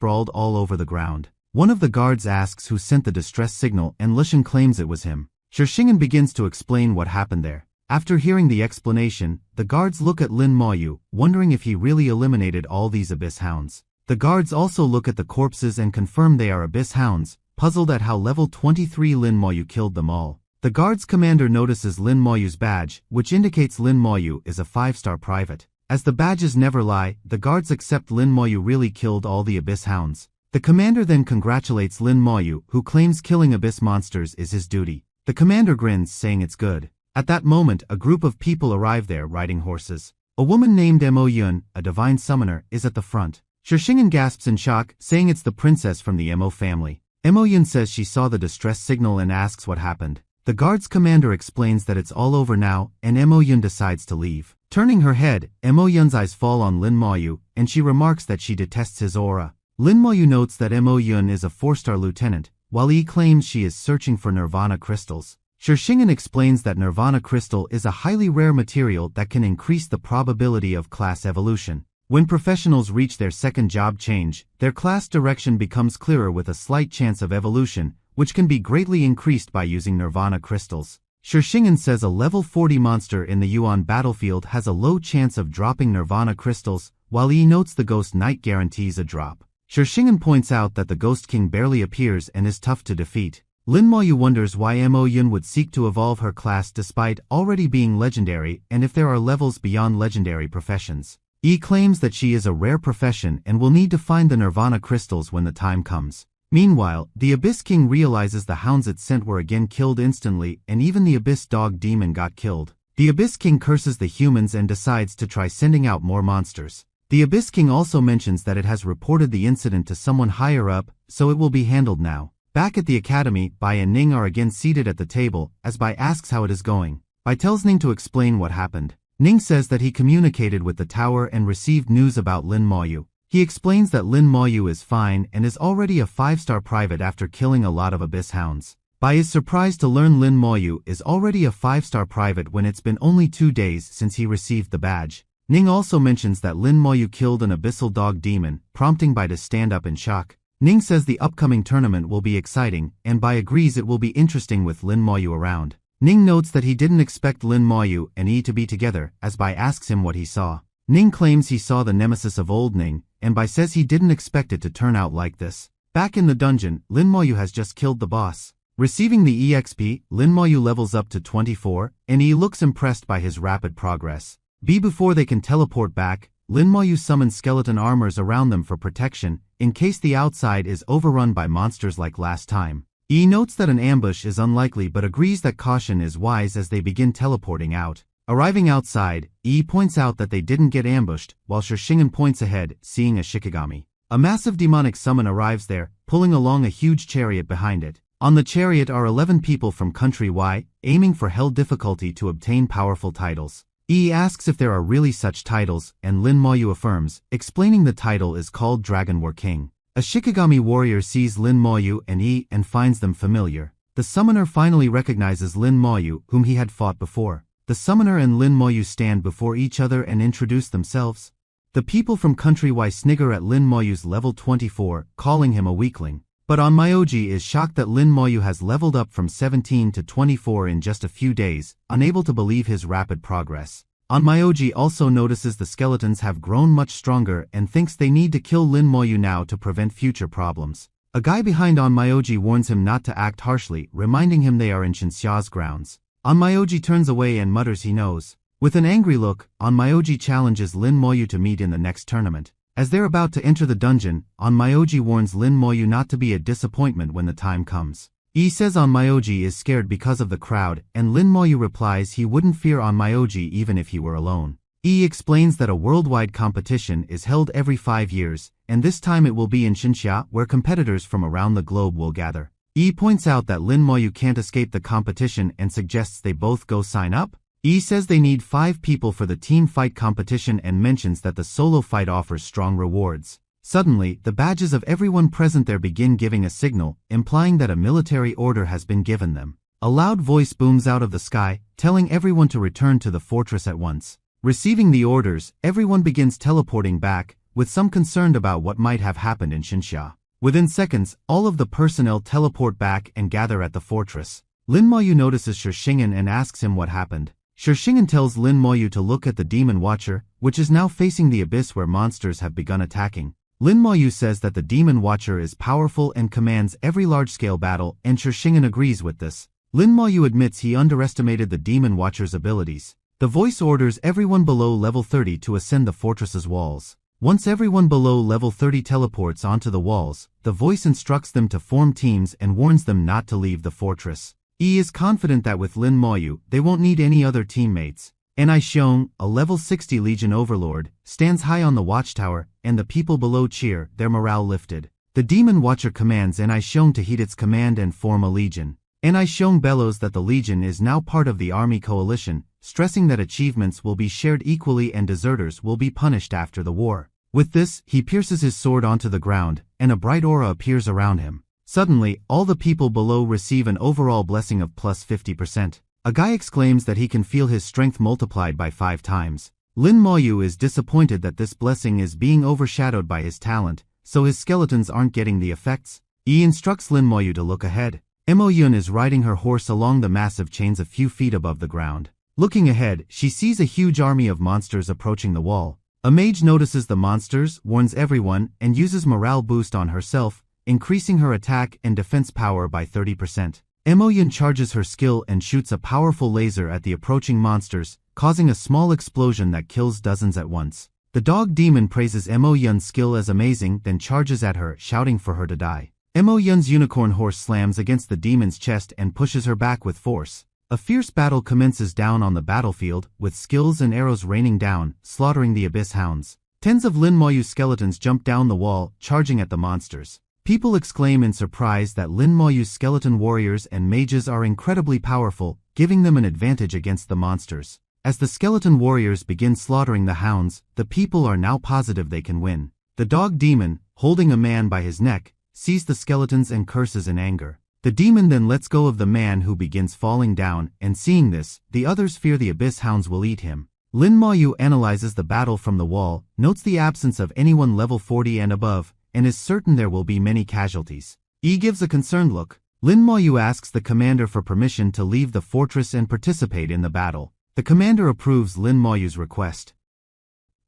S1: sprawled all over the ground. One of the guards asks who sent the distress signal and Lishan claims it was him. Shishingen begins to explain what happened there. After hearing the explanation, the guards look at Lin Moyu, wondering if he really eliminated all these abyss hounds. The guards also look at the corpses and confirm they are abyss hounds, puzzled at how level 23 Lin Moyu killed them all. The guards commander notices Lin Moyu's badge, which indicates Lin Moyu is a 5-star private. As the badges never lie, the guards accept Lin Moyu really killed all the abyss hounds. The commander then congratulates Lin Moyu, who claims killing abyss monsters is his duty. The commander grins, saying it's good. At that moment, a group of people arrive there riding horses. A woman named Mo Yun, a divine summoner, is at the front. Shishingen gasps in shock, saying it's the princess from the Mo family. Mo Yun says she saw the distress signal and asks what happened. The guard's commander explains that it's all over now, and Mo Yun decides to leave. Turning her head, Mo Yun's eyes fall on Lin Moyu, and she remarks that she detests his aura. Lin Moyu notes that Mo Yun is a 4-star lieutenant, while he claims she is searching for Nirvana crystals. Shishingen explains that Nirvana crystal is a highly rare material that can increase the probability of class evolution. When professionals reach their second job change, their class direction becomes clearer with a slight chance of evolution, which can be greatly increased by using Nirvana crystals. Shishingen says a level 40 monster in the Yuan battlefield has a low chance of dropping Nirvana crystals, while he notes the Ghost Knight guarantees a drop. Shishingen points out that the Ghost King barely appears and is tough to defeat. Lin Moyu wonders why Mo Yun would seek to evolve her class despite already being legendary and if there are levels beyond legendary professions. He claims that she is a rare profession and will need to find the Nirvana crystals when the time comes. Meanwhile, the Abyss King realizes the hounds it sent were again killed instantly and even the Abyss Dog Demon got killed. The Abyss King curses the humans and decides to try sending out more monsters. The Abyss King also mentions that it has reported the incident to someone higher up, so it will be handled now. Back at the academy, Bai and Ning are again seated at the table, as Bai asks how it is going. Bai tells Ning to explain what happened. Ning says that he communicated with the tower and received news about Lin Moyu. He explains that Lin Moyu is fine and is already a 5-star private after killing a lot of abyss hounds. Bai is surprised to learn Lin Moyu is already a 5-star private when it's been only 2 days since he received the badge. Ning also mentions that Lin Moyu killed an abyssal dog demon, prompting Bai to stand up in shock. Ning says the upcoming tournament will be exciting, and Bai agrees it will be interesting with Lin Moyu around. Ning notes that he didn't expect Lin Moyu and Yi to be together, as Bai asks him what he saw. Ning claims he saw the nemesis of old Ning, and Bai says he didn't expect it to turn out like this. Back in the dungeon, Lin Moyu has just killed the boss. Receiving the EXP, Lin Moyu levels up to 24, and he looks impressed by his rapid progress. Before they can teleport back, Lin Moyu summons skeleton armors around them for protection, in case the outside is overrun by monsters like last time. Yi notes that an ambush is unlikely but agrees that caution is wise as they begin teleporting out. Arriving outside, Yi points out that they didn't get ambushed, while Shishingen points ahead, seeing a Shikigami. A massive demonic summon arrives there, pulling along a huge chariot behind it. On the chariot are 11 people from Country Y, aiming for hell difficulty to obtain powerful titles. Yi asks if there are really such titles, and Lin Moyu affirms, explaining the title is called Dragon War King. A Shikigami warrior sees Lin Moyu and Yi and finds them familiar. The summoner finally recognizes Lin Moyu, whom he had fought before. The summoner and Lin Moyu stand before each other and introduce themselves. The people from Country Y snigger at Lin Moyu's level 24, calling him a weakling. But Onmyoji is shocked that Lin Moyu has leveled up from 17 to 24 in just a few days, unable to believe his rapid progress. Onmyoji also notices the skeletons have grown much stronger and thinks they need to kill Lin Moyu now to prevent future problems. A guy behind Onmyoji warns him not to act harshly, reminding him they are in Shinxia's grounds. Onmyoji turns away and mutters he knows. With an angry look, Onmyoji challenges Lin Moyu to meet in the next tournament. As they're about to enter the dungeon, Onmyoji warns Lin Moyu not to be a disappointment when the time comes. Yi says Onmyoji is scared because of the crowd, and Lin Moyu replies he wouldn't fear Onmyoji even if he were alone. Yi explains that a worldwide competition is held every 5 years, and this time it will be in Xinxia where competitors from around the globe will gather. Yi points out that Lin Moyu can't escape the competition and suggests they both go sign up. Yi says they need 5 people for the team fight competition and mentions that the solo fight offers strong rewards. Suddenly, the badges of everyone present there begin giving a signal, implying that a military order has been given them. A loud voice booms out of the sky, telling everyone to return to the fortress at once. Receiving the orders, everyone begins teleporting back, with some concerned about what might have happened in Xinxia. Within seconds, all of the personnel teleport back and gather at the fortress. Lin Moyu notices Shixingen and asks him what happened. Shixingen tells Lin Moyu to look at the Demon Watcher, which is now facing the abyss where monsters have begun attacking. Lin Moyu says that the Demon Watcher is powerful and commands every large-scale battle, and Shixingen agrees with this. Lin Moyu admits he underestimated the Demon Watcher's abilities. The voice orders everyone below level 30 to ascend the fortress's walls. Once everyone below level 30 teleports onto the walls, the voice instructs them to form teams and warns them not to leave the fortress. He is confident that with Lin Moyu, they won't need any other teammates. Enai Xiong, a level 60 Legion overlord, stands high on the watchtower, and the people below cheer, their morale lifted. The Demon Watcher commands Enai Xiong to heed its command and form a legion. Enai Xiong bellows that the legion is now part of the army coalition, stressing that achievements will be shared equally and deserters will be punished after the war. With this, he pierces his sword onto the ground, and a bright aura appears around him. Suddenly, all the people below receive an overall blessing of plus 50%. A guy exclaims that he can feel his strength multiplied by 5 times. Lin Moyu is disappointed that this blessing is being overshadowed by his talent, so his skeletons aren't getting the effects. He instructs Lin Moyu to look ahead. Mo Yun is riding her horse along the massive chains a few feet above the ground. Looking ahead, she sees a huge army of monsters approaching the wall. A mage notices the monsters, warns everyone, and uses morale boost on herself, increasing her attack and defense power by 30%. Mo Yun charges her skill and shoots a powerful laser at the approaching monsters, causing a small explosion that kills dozens at once. The dog demon praises Mo Yun's skill as amazing, then charges at her, shouting for her to die. Mo Yun's unicorn horse slams against the demon's chest and pushes her back with force. A fierce battle commences down on the battlefield, with skills and arrows raining down, slaughtering the abyss hounds. Tens of Lin Moyu skeletons jump down the wall, charging at the monsters. People exclaim in surprise that Lin Moyu's skeleton warriors and mages are incredibly powerful, giving them an advantage against the monsters. As the skeleton warriors begin slaughtering the hounds, the people are now positive they can win. The dog demon, holding a man by his neck, sees the skeletons and curses in anger. The demon then lets go of the man who begins falling down, and seeing this, the others fear the abyss hounds will eat him. Lin Moyu analyzes the battle from the wall, notes the absence of anyone level 40 and above, and is certain there will be many casualties. He gives a concerned look. Lin Moyu asks the commander for permission to leave the fortress and participate in the battle. The commander approves Lin Moyu's request.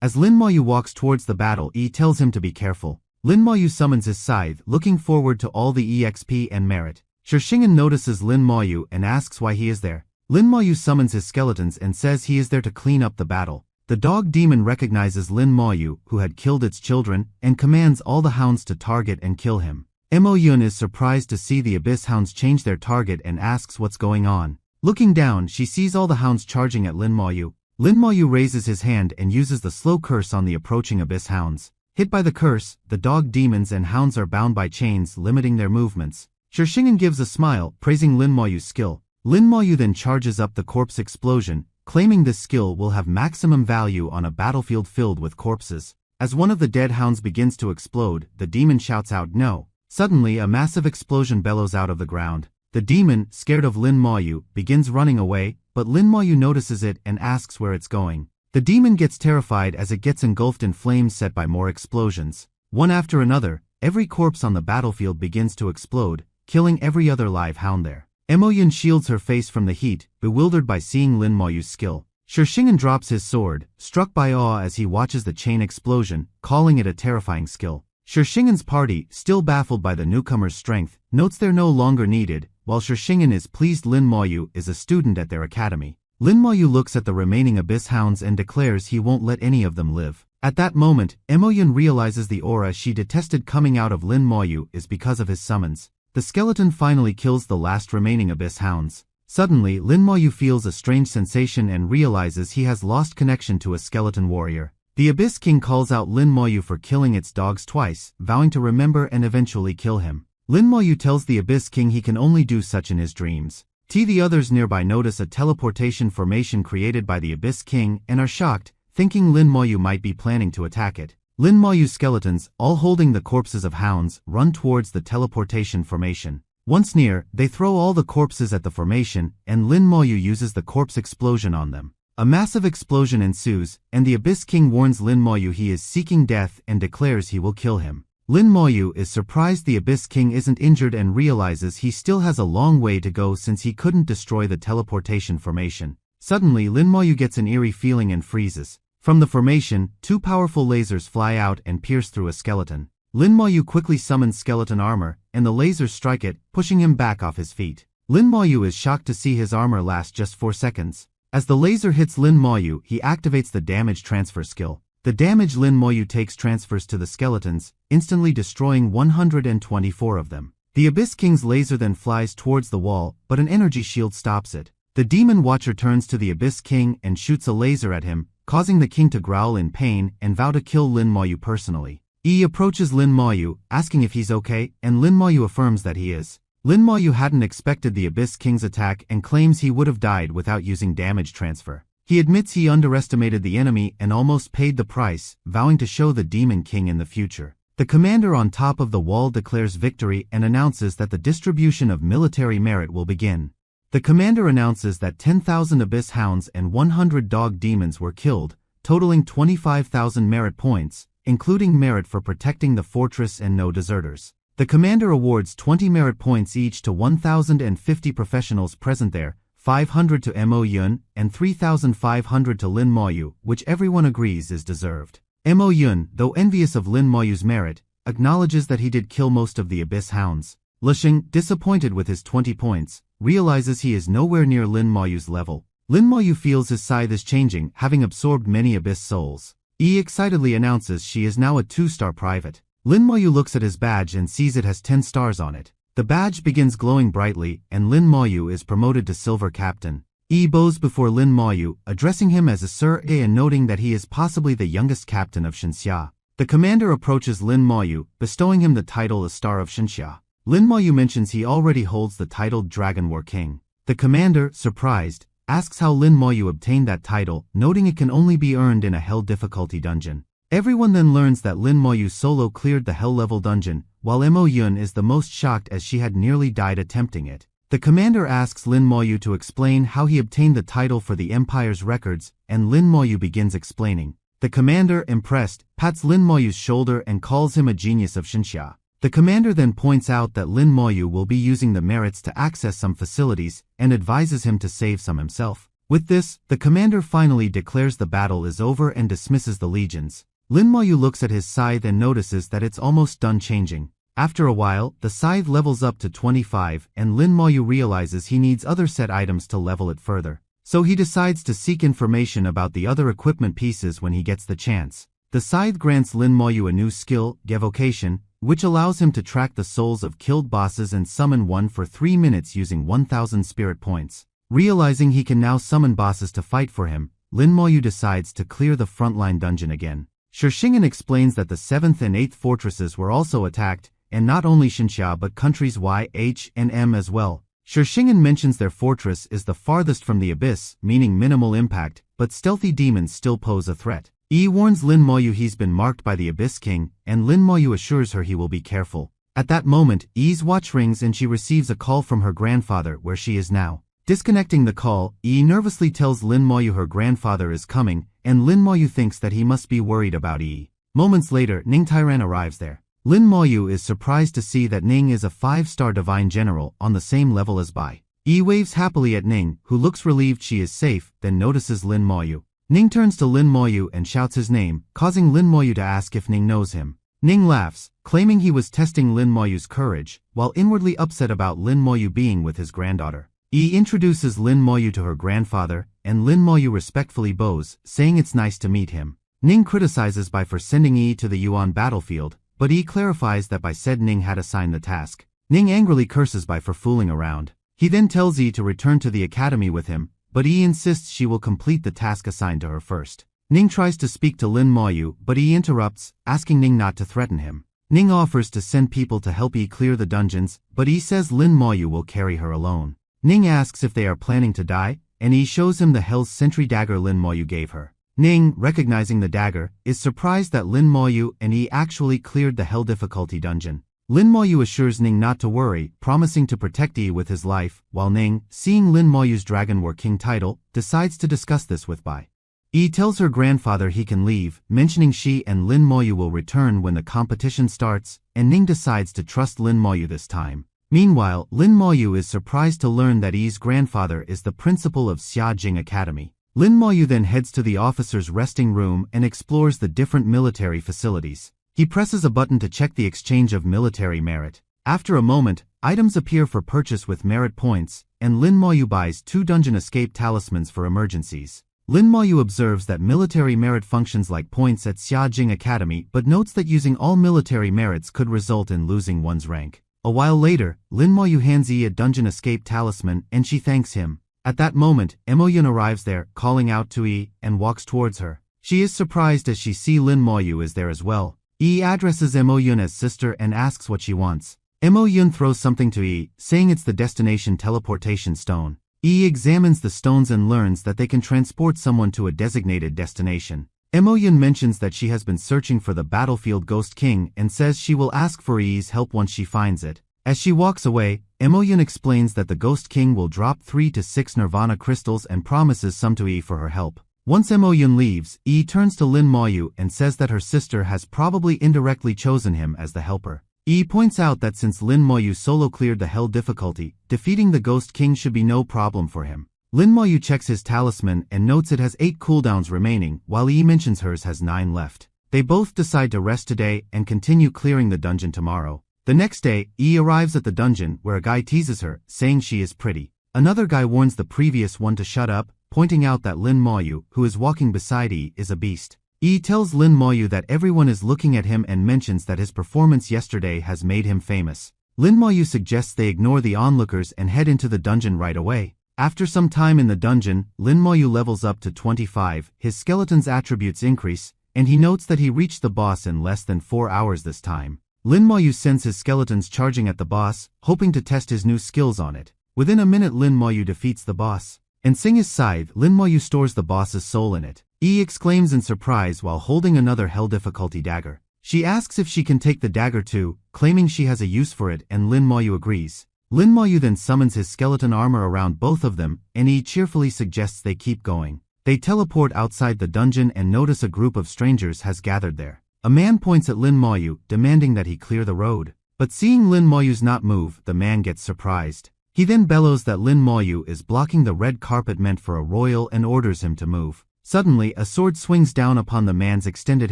S1: As Lin Moyu walks towards the battle, he tells him to be careful. Lin Moyu summons his scythe, looking forward to all the EXP and merit. Shixingen notices Lin Moyu and asks why he is there. Lin Moyu summons his skeletons and says he is there to clean up the battle. The dog demon recognizes Lin Moyu, who had killed its children, and commands all the hounds to target and kill him. Mo Yun is surprised to see the abyss hounds change their target and asks what's going on. Looking down, she sees all the hounds charging at Lin Moyu. Lin Moyu raises his hand and uses the slow curse on the approaching abyss hounds. Hit by the curse, the dog demons and hounds are bound by chains, limiting their movements. Shixingen gives a smile, praising Lin Moyu's skill. Lin Moyu then charges up the corpse explosion, claiming this skill will have maximum value on a battlefield filled with corpses. As one of the dead hounds begins to explode, the demon shouts out no. Suddenly, a massive explosion bellows out of the ground. The demon, scared of Lin Moyu, begins running away, but Lin Moyu notices it and asks where it's going. The demon gets terrified as it gets engulfed in flames set by more explosions. One after another, every corpse on the battlefield begins to explode, killing every other live hound there. Mo Yun shields her face from the heat, bewildered by seeing Lin Moyu's skill. Shixingen drops his sword, struck by awe as he watches the chain explosion, calling it a terrifying skill. Shixingen's party, still baffled by the newcomer's strength, notes they're no longer needed, while Shixingen is pleased Lin Moyu is a student at their academy. Lin Moyu looks at the remaining abyss hounds and declares he won't let any of them live. At that moment, Mo Yun realizes the aura she detested coming out of Lin Moyu is because of his summons. The skeleton finally kills the last remaining abyss hounds. Suddenly, Lin Moyu feels a strange sensation and realizes he has lost connection to a skeleton warrior. The Abyss King calls out Lin Moyu for killing its dogs twice, vowing to remember and eventually kill him. Lin Moyu tells the Abyss King he can only do such in his dreams. The others nearby notice a teleportation formation created by the Abyss King and are shocked, thinking Lin Moyu might be planning to attack it. Lin Moyu's skeletons, all holding the corpses of hounds, run towards the teleportation formation. Once near, they throw all the corpses at the formation, and Lin Moyu uses the corpse explosion on them. A massive explosion ensues, and the Abyss King warns Lin Moyu he is seeking death and declares he will kill him. Lin Moyu is surprised the Abyss King isn't injured and realizes he still has a long way to go since he couldn't destroy the teleportation formation. Suddenly Lin Moyu gets an eerie feeling and freezes. From the formation, two powerful lasers fly out and pierce through a skeleton. Lin Moyu quickly summons skeleton armor, and the lasers strike it, pushing him back off his feet. Lin Moyu is shocked to see his armor last just 4 seconds. As the laser hits Lin Moyu, he activates the damage transfer skill. The damage Lin Moyu takes transfers to the skeletons, instantly destroying 124 of them. The Abyss King's laser then flies towards the wall, but an energy shield stops it. The Demon Watcher turns to the Abyss King and shoots a laser at him, causing the king to growl in pain and vow to kill Lin Moyu personally. He approaches Lin Moyu, asking if he's okay, and Lin Moyu affirms that he is. Lin Moyu hadn't expected the Abyss King's attack and claims he would have died without using damage transfer. He admits he underestimated the enemy and almost paid the price, vowing to show the Demon King in the future. The commander on top of the wall declares victory and announces that the distribution of military merit will begin. The commander announces that 10,000 Abyss Hounds and 100 Dog Demons were killed, totaling 25,000 merit points, including merit for protecting the fortress and no deserters. The commander awards 20 merit points each to 1,050 professionals present there, 500 to Mo Yun, and 3,500 to Lin Moyu, which everyone agrees is deserved. Mo Yun, though envious of Lin Moyu's merit, acknowledges that he did kill most of the Abyss Hounds. Lisheng, disappointed with his 20 points, realizes he is nowhere near Lin Moyu's level. Lin Moyu feels his scythe is changing, having absorbed many Abyss souls. He excitedly announces she is now a 2-star private. Lin Moyu looks at his badge and sees it has 10 stars on it. The badge begins glowing brightly, and Lin Moyu is promoted to Silver Captain. He bows before Lin Moyu, addressing him as a Sir and noting that he is possibly the youngest captain of Shenxia. The commander approaches Lin Moyu, bestowing him the title a Star of Shenxia. Lin Moyu mentions he already holds the title Dragon War King. The commander, surprised, asks how Lin Moyu obtained that title, noting it can only be earned in a Hell difficulty dungeon. Everyone then learns that Lin Moyu solo cleared the Hell level dungeon, while Mo Yun is the most shocked as she had nearly died attempting it. The commander asks Lin Moyu to explain how he obtained the title for the Empire's records, and Lin Moyu begins explaining. The commander, impressed, pats Lin Moyu's shoulder and calls him a genius of Shenxia. The commander then points out that Lin Moyu will be using the merits to access some facilities, and advises him to save some himself. With this, the commander finally declares the battle is over and dismisses the legions. Lin Moyu looks at his scythe and notices that it's almost done changing. After a while, the scythe levels up to 25, and Lin Moyu realizes he needs other set items to level it further. So he decides to seek information about the other equipment pieces when he gets the chance. The scythe grants Lin Moyu a new skill, Evocation, which allows him to track the souls of killed bosses and summon one for 3 minutes using 1,000 spirit points. Realizing he can now summon bosses to fight for him, Lin Moyu decides to clear the frontline dungeon again. Shishingen explains that the 7th and 8th fortresses were also attacked, and not only Shenxia but countries Y, H, and M as well. Shishingen mentions their fortress is the farthest from the abyss, meaning minimal impact, but stealthy demons still pose a threat. He warns Lin Moyu he's been marked by the Abyss King, and Lin Moyu assures her he will be careful. At that moment, Yi's watch rings and she receives a call from her grandfather where she is now. Disconnecting the call, Yi nervously tells Lin Moyu her grandfather is coming, and Lin Moyu thinks that he must be worried about Yi. Moments later, Ning Tairan arrives there. Lin Moyu is surprised to see that Ning is a 5-star divine general on the same level as Bai. Yi waves happily at Ning, who looks relieved she is safe, then notices Lin Moyu. Ning turns to Lin Moyu and shouts his name, causing Lin Moyu to ask if Ning knows him. Ning laughs, claiming he was testing Lin Moyu's courage, while inwardly upset about Lin Moyu being with his granddaughter. Yi introduces Lin Moyu to her grandfather, and Lin Moyu respectfully bows, saying it's nice to meet him. Ning criticizes Bai for sending Yi to the Yuan battlefield, but Yi clarifies that Bai said Ning had assigned the task. Ning angrily curses Bai for fooling around. He then tells Yi to return to the academy with him, but Yi insists she will complete the task assigned to her first. Ning tries to speak to Lin Moyu, but Yi interrupts, asking Ning not to threaten him. Ning offers to send people to help Yi clear the dungeons, but Yi says Lin Moyu will carry her alone. Ning asks if they are planning to die, and Yi shows him the Hell's Sentry dagger Lin Moyu gave her. Ning, recognizing the dagger, is surprised that Lin Moyu and Yi actually cleared the Hell difficulty dungeon. Lin Moyu assures Ning not to worry, promising to protect Yi with his life, while Ning, seeing Lin Moyu's Dragon War King title, decides to discuss this with Bai. Yi tells her grandfather he can leave, mentioning she and Lin Moyu will return when the competition starts, and Ning decides to trust Lin Moyu this time. Meanwhile, Lin Moyu is surprised to learn that Yi's grandfather is the principal of Xiajing Academy. Lin Moyu then heads to the officer's resting room and explores the different military facilities. He presses a button to check the exchange of military merit. After a moment, items appear for purchase with merit points, and Lin Moyu buys 2 dungeon escape talismans for emergencies. Lin Moyu observes that military merit functions like points at Xiajing Academy but notes that using all military merits could result in losing one's rank. A while later, Lin Moyu hands Yi a dungeon escape talisman and she thanks him. At that moment, Emoyun arrives there, calling out to Yi, and walks towards her. She is surprised as she sees Lin Moyu is there as well. Yi addresses Emoyun as sister and asks what she wants. Emoyun throws something to Yi, saying it's the destination teleportation stone. Yi examines the stones and learns that they can transport someone to a designated destination. Emoyun mentions that she has been searching for the battlefield Ghost King and says she will ask for Yi's help once she finds it. As she walks away, Emoyun explains that the Ghost King will drop 3 to 6 Nirvana crystals and promises some to Yi for her help. Once Emoyun leaves, Yi turns to Lin Moyu and says that her sister has probably indirectly chosen him as the helper. Yi points out that since Lin Moyu solo cleared the Hell difficulty, defeating the Ghost King should be no problem for him. Lin Moyu checks his talisman and notes it has 8 cooldowns remaining, while Yi mentions hers has 9 left. They both decide to rest today and continue clearing the dungeon tomorrow. The next day, Yi arrives at the dungeon where a guy teases her, saying she is pretty. Another guy warns the previous one to shut up, pointing out that Lin Moyu, who is walking beside Yi, is a beast. Yi tells Lin Moyu that everyone is looking at him and mentions that his performance yesterday has made him famous. Lin Moyu suggests they ignore the onlookers and head into the dungeon right away. After some time in the dungeon, Lin Moyu levels up to 25, his skeleton's attributes increase, and he notes that he reached the boss in less than 4 hours this time. Lin Moyu sends his skeletons charging at the boss, hoping to test his new skills on it. Within a minute Lin Moyu defeats the boss. And seeing his scythe, Lin Moyu stores the boss's soul in it. Yi exclaims in surprise while holding another hell difficulty dagger. She asks if she can take the dagger too, claiming she has a use for it, and Lin Moyu agrees. Lin Moyu then summons his skeleton armor around both of them, and Yi cheerfully suggests they keep going. They teleport outside the dungeon and notice a group of strangers has gathered there. A man points at Lin Moyu, demanding that he clear the road. But seeing Lin Moyu's not move, the man gets surprised. He then bellows that Lin Moyu is blocking the red carpet meant for a royal and orders him to move. Suddenly, a sword swings down upon the man's extended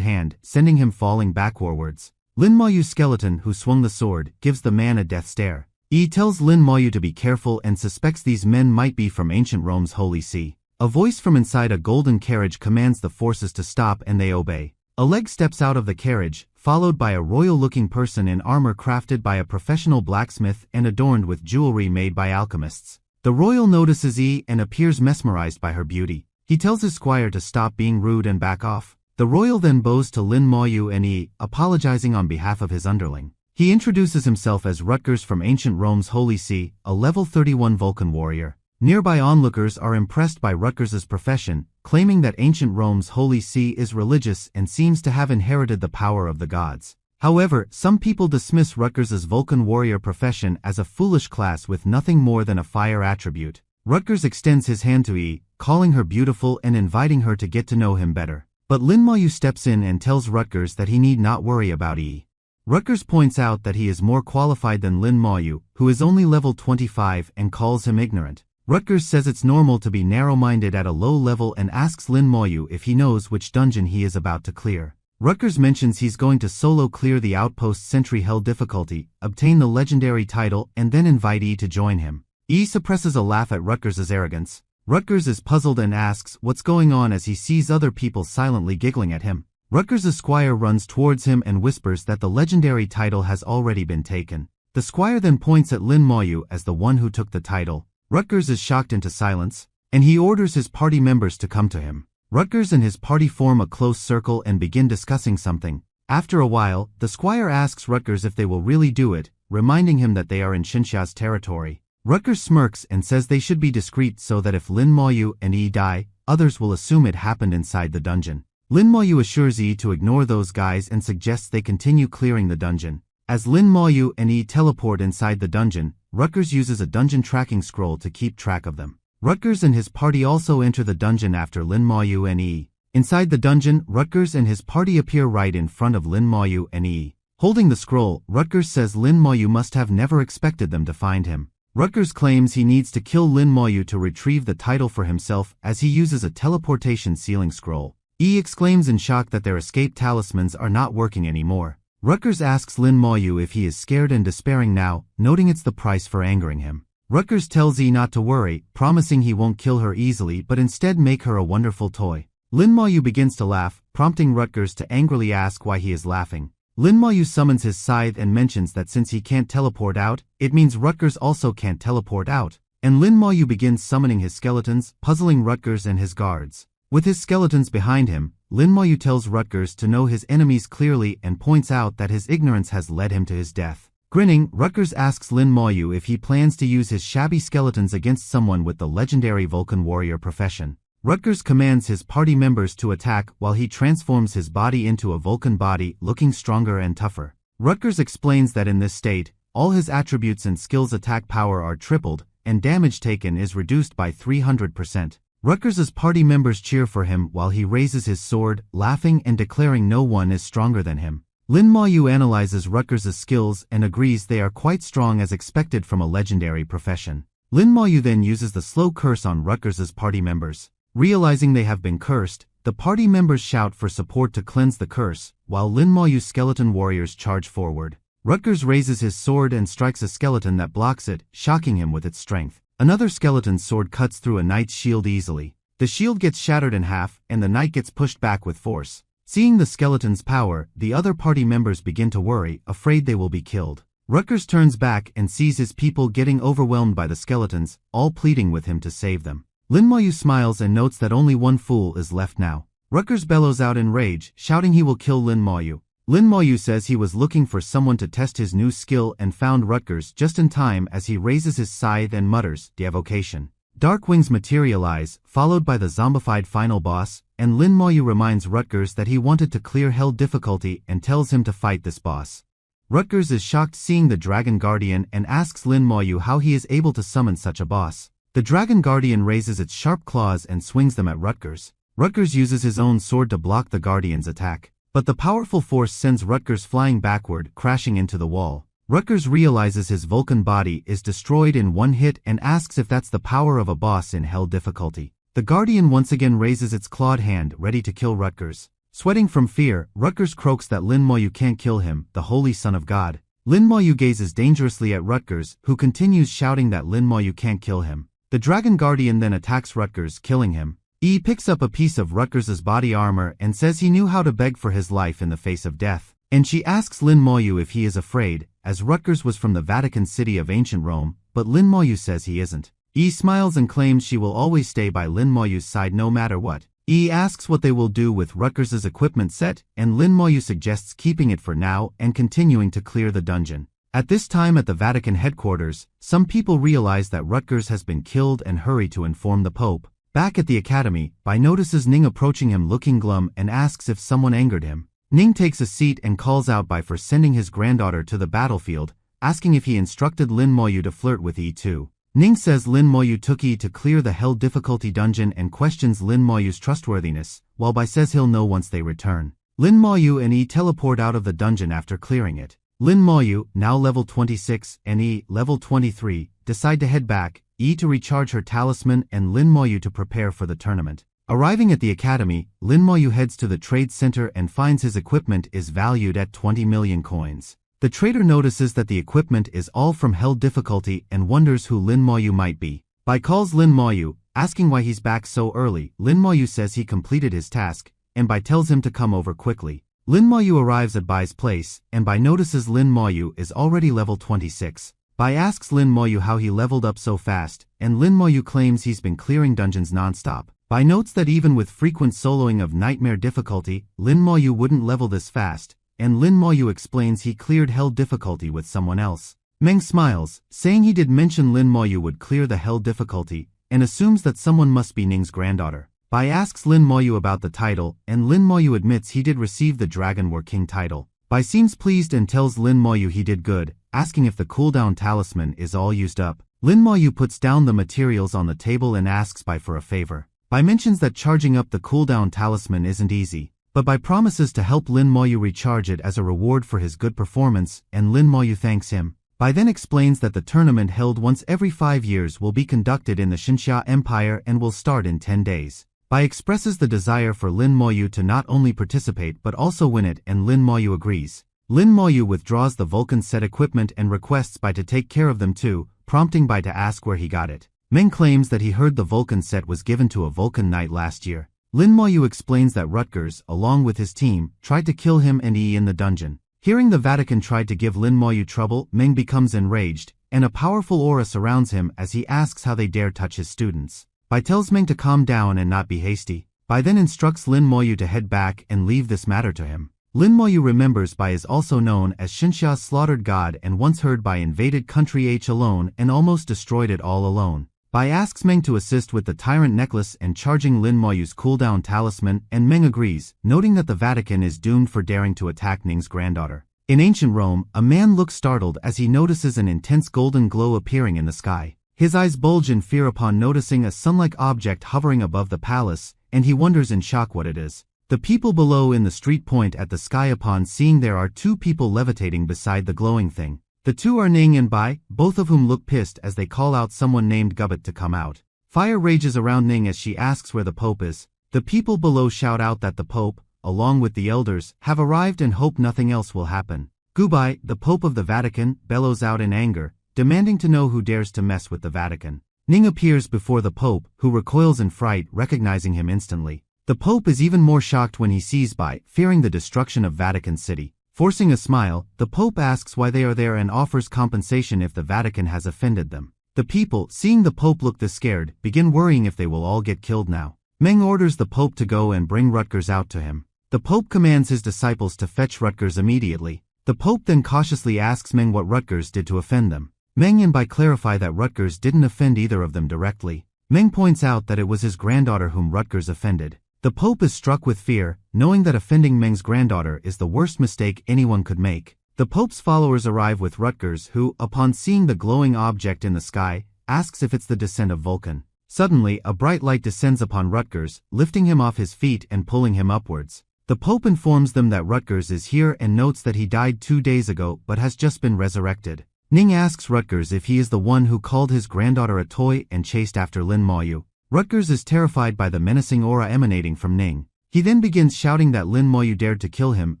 S1: hand, sending him falling backwards. Lin Moyu's skeleton, who swung the sword, gives the man a death stare. Yi tells Lin Moyu to be careful and suspects these men might be from ancient Rome's Holy See. A voice from inside a golden carriage commands the forces to stop and they obey. A leg steps out of the carriage, followed by a royal-looking person in armor crafted by a professional blacksmith and adorned with jewelry made by alchemists. The royal notices Yi and appears mesmerized by her beauty. He tells his squire to stop being rude and back off. The royal then bows to Lin Moyu and Yi, apologizing on behalf of his underling. He introduces himself as Rutgers from ancient Rome's Holy See, a level 31 Vulcan warrior. Nearby onlookers are impressed by Rutgers's profession, claiming that ancient Rome's Holy See is religious and seems to have inherited the power of the gods. However, some people dismiss Rutgers's Vulcan warrior profession as a foolish class with nothing more than a fire attribute. Rutgers extends his hand to Yi, calling her beautiful and inviting her to get to know him better. But Lin Moyu steps in and tells Rutgers that he need not worry about Yi. Rutgers points out that he is more qualified than Lin Moyu, who is only level 25, and calls him ignorant. Rutgers says it's normal to be narrow-minded at a low level and asks Lin Moyu if he knows which dungeon he is about to clear. Rutgers mentions he's going to solo clear the outpost Sentry Hell difficulty, obtain the legendary title, and then invite Yi to join him. Yi suppresses a laugh at Rutgers's arrogance. Rutgers is puzzled and asks what's going on as he sees other people silently giggling at him. Rutgers's squire runs towards him and whispers that the legendary title has already been taken. The squire then points at Lin Moyu as the one who took the title. Rutgers is shocked into silence, and he orders his party members to come to him. Rutgers and his party form a close circle and begin discussing something. After a while, the squire asks Rutgers if they will really do it, reminding him that they are in Xinxia's territory. Rutgers smirks and says they should be discreet so that if Lin Moyu and Yi die, others will assume it happened inside the dungeon. Lin Moyu assures Yi to ignore those guys and suggests they continue clearing the dungeon. As Lin Moyu and Yi teleport inside the dungeon, Rutgers uses a dungeon tracking scroll to keep track of them. Rutgers and his party also enter the dungeon after Lin Moyu and Yi. Inside the dungeon, Rutgers and his party appear right in front of Lin Moyu and Yi. Holding the scroll, Rutgers says Lin Moyu must have never expected them to find him. Rutgers claims he needs to kill Lin Moyu to retrieve the title for himself as he uses a teleportation sealing scroll. Yi exclaims in shock that their escape talismans are not working anymore. Rutgers asks Lin Moyu if he is scared and despairing now, noting it's the price for angering him. Rutgers tells Yi not to worry, promising he won't kill her easily but instead make her a wonderful toy. Lin Moyu begins to laugh, prompting Rutgers to angrily ask why he is laughing. Lin Moyu summons his scythe and mentions that since he can't teleport out, it means Rutgers also can't teleport out. And Lin Moyu begins summoning his skeletons, puzzling Rutgers and his guards. With his skeletons behind him, Lin Moyu tells Rutgers to know his enemies clearly and points out that his ignorance has led him to his death. Grinning, Rutgers asks Lin Moyu if he plans to use his shabby skeletons against someone with the legendary Vulcan warrior profession. Rutgers commands his party members to attack while he transforms his body into a Vulcan body, looking stronger and tougher. Rutgers explains that in this state, all his attributes and skills attack power are tripled, and damage taken is reduced by 300%. Rutgers's party members cheer for him while he raises his sword, laughing and declaring no one is stronger than him. Lin Moyu analyzes Rutgers's skills and agrees they are quite strong as expected from a legendary profession. Lin Moyu then uses the slow curse on Rutgers's party members. Realizing they have been cursed, the party members shout for support to cleanse the curse, while Lin Moyu's skeleton warriors charge forward. Rutgers raises his sword and strikes a skeleton that blocks it, shocking him with its strength. Another skeleton's sword cuts through a knight's shield easily. The shield gets shattered in half, and the knight gets pushed back with force. Seeing the skeleton's power, the other party members begin to worry, afraid they will be killed. Rutgers turns back and sees his people getting overwhelmed by the skeletons, all pleading with him to save them. Lin Moyu smiles and notes that only one fool is left now. Rutgers bellows out in rage, shouting he will kill Lin Moyu. Lin Moyu says he was looking for someone to test his new skill and found Rutgers just in time as he raises his scythe and mutters, "Devocation." Dark wings materialize, followed by the zombified final boss, and Lin Moyu reminds Rutgers that he wanted to clear hell difficulty and tells him to fight this boss. Rutgers is shocked seeing the Dragon Guardian and asks Lin Moyu how he is able to summon such a boss. The Dragon Guardian raises its sharp claws and swings them at Rutgers. Rutgers uses his own sword to block the Guardian's attack, but the powerful force sends Rutgers flying backward, crashing into the wall. Rutgers realizes his Vulcan body is destroyed in one hit and asks if that's the power of a boss in hell difficulty. The Guardian once again raises its clawed hand, ready to kill Rutgers. Sweating from fear, Rutgers croaks that Lin Moyu can't kill him, the holy son of God. Lin Moyu gazes dangerously at Rutgers, who continues shouting that Lin Moyu can't kill him. The Dragon Guardian then attacks Rutgers, killing him. Yi picks up a piece of Rutgers's body armor and says he knew how to beg for his life in the face of death. And she asks Lin Moyu if he is afraid, as Rutgers was from the Vatican City of ancient Rome, but Lin Moyu says he isn't. Yi smiles and claims she will always stay by Lin Moyu's side no matter what. Yi asks what they will do with Rutgers's equipment set, and Lin Moyu suggests keeping it for now and continuing to clear the dungeon. At this time at the Vatican headquarters, some people realize that Rutgers has been killed and hurry to inform the Pope. Back at the academy, Bai notices Ning approaching him looking glum and asks if someone angered him. Ning takes a seat and calls out Bai for sending his granddaughter to the battlefield, asking if he instructed Lin Moyu to flirt with Yi too. Ning says Lin Moyu took Yi to clear the hell difficulty dungeon and questions Lin Moyu's trustworthiness, while Bai says he'll know once they return. Lin Moyu and Yi teleport out of the dungeon after clearing it. Lin Moyu, now level 26, and Yi, level 23, decide to head back, Yi to recharge her talisman and Lin Moyu to prepare for the tournament. Arriving at the academy, Lin Moyu heads to the trade center and finds his equipment is valued at 20 million coins. The trader notices that the equipment is all from hell difficulty and wonders who Lin Moyu might be. Bai calls Lin Moyu, asking why he's back so early. Lin Moyu says he completed his task, and Bai tells him to come over quickly. Lin Moyu arrives at Bai's place, and Bai notices Lin Moyu is already level 26. Bai asks Lin Moyu how he leveled up so fast, and Lin Moyu claims he's been clearing dungeons non-stop. Bai notes that even with frequent soloing of nightmare difficulty, Lin Moyu wouldn't level this fast, and Lin Moyu explains he cleared hell difficulty with someone else. Meng smiles, saying he did mention Lin Moyu would clear the hell difficulty, and assumes that someone must be Ning's granddaughter. Bai asks Lin Moyu about the title, and Lin Moyu admits he did receive the Dragon War King title. Bai seems pleased and tells Lin Moyu he did good, asking if the cooldown talisman is all used up. Lin Moyu puts down the materials on the table and asks Bai for a favor. Bai mentions that charging up the cooldown talisman isn't easy, but Bai promises to help Lin Moyu recharge it as a reward for his good performance, and Lin Moyu thanks him. Bai then explains that the tournament held once every 5 years will be conducted in the Xinxia Empire and will start in 10 days. Bai expresses the desire for Lin Moyu to not only participate but also win it, and Lin Moyu agrees. Lin Moyu withdraws the Vulcan set equipment and requests Bai to take care of them too, prompting Bai to ask where he got it. Meng claims that he heard the Vulcan set was given to a Vulcan knight last year. Lin Moyu explains that Rutgers, along with his team, tried to kill him and Yi in the dungeon. Hearing the Vatican tried to give Lin Moyu trouble, Meng becomes enraged, and a powerful aura surrounds him as he asks how they dare touch his students. Bai tells Meng to calm down and not be hasty. Bai then instructs Lin Moyu to head back and leave this matter to him. Lin Moyu remembers Bai is also known as Xinxia's slaughtered god and once heard Bai invaded country H alone and almost destroyed it all alone. Bai asks Meng to assist with the tyrant necklace and charging Lin Moyu's cooldown talisman, and Meng agrees, noting that the Vatican is doomed for daring to attack Ning's granddaughter. In ancient Rome, a man looks startled as he notices an intense golden glow appearing in the sky. His eyes bulge in fear upon noticing a sun-like object hovering above the palace, and he wonders in shock what it is. The people below in the street point at the sky upon seeing there are 2 people levitating beside the glowing thing. The 2 are Ning and Bai, both of whom look pissed as they call out someone named Gubbit to come out. Fire rages around Ning as she asks where the Pope is. The people below shout out that the Pope, along with the elders, have arrived and hope nothing else will happen. Gubai, the Pope of the Vatican, bellows out in anger, demanding to know who dares to mess with the Vatican. Ning appears before the Pope, who recoils in fright, recognizing him instantly. The Pope is even more shocked when he sees Bai, fearing the destruction of Vatican City. Forcing a smile, the Pope asks why they are there and offers compensation if the Vatican has offended them. The people, seeing the Pope look this scared, begin worrying if they will all get killed now. Meng orders the Pope to go and bring Rutgers out to him. The Pope commands his disciples to fetch Rutgers immediately. The Pope then cautiously asks Meng what Rutgers did to offend them. Meng and Bai clarify that Rutgers didn't offend either of them directly. Meng points out that it was his granddaughter whom Rutgers offended. The Pope is struck with fear, knowing that offending Meng's granddaughter is the worst mistake anyone could make. The Pope's followers arrive with Rutgers who, upon seeing the glowing object in the sky, asks if it's the descent of Vulcan. Suddenly, a bright light descends upon Rutgers, lifting him off his feet and pulling him upwards. The Pope informs them that Rutgers is here and notes that he died 2 days ago but has just been resurrected. Ning asks Rutgers if he is the one who called his granddaughter a toy and chased after Lin Moyu. Rutgers is terrified by the menacing aura emanating from Ning. He then begins shouting that Lin Moyu dared to kill him,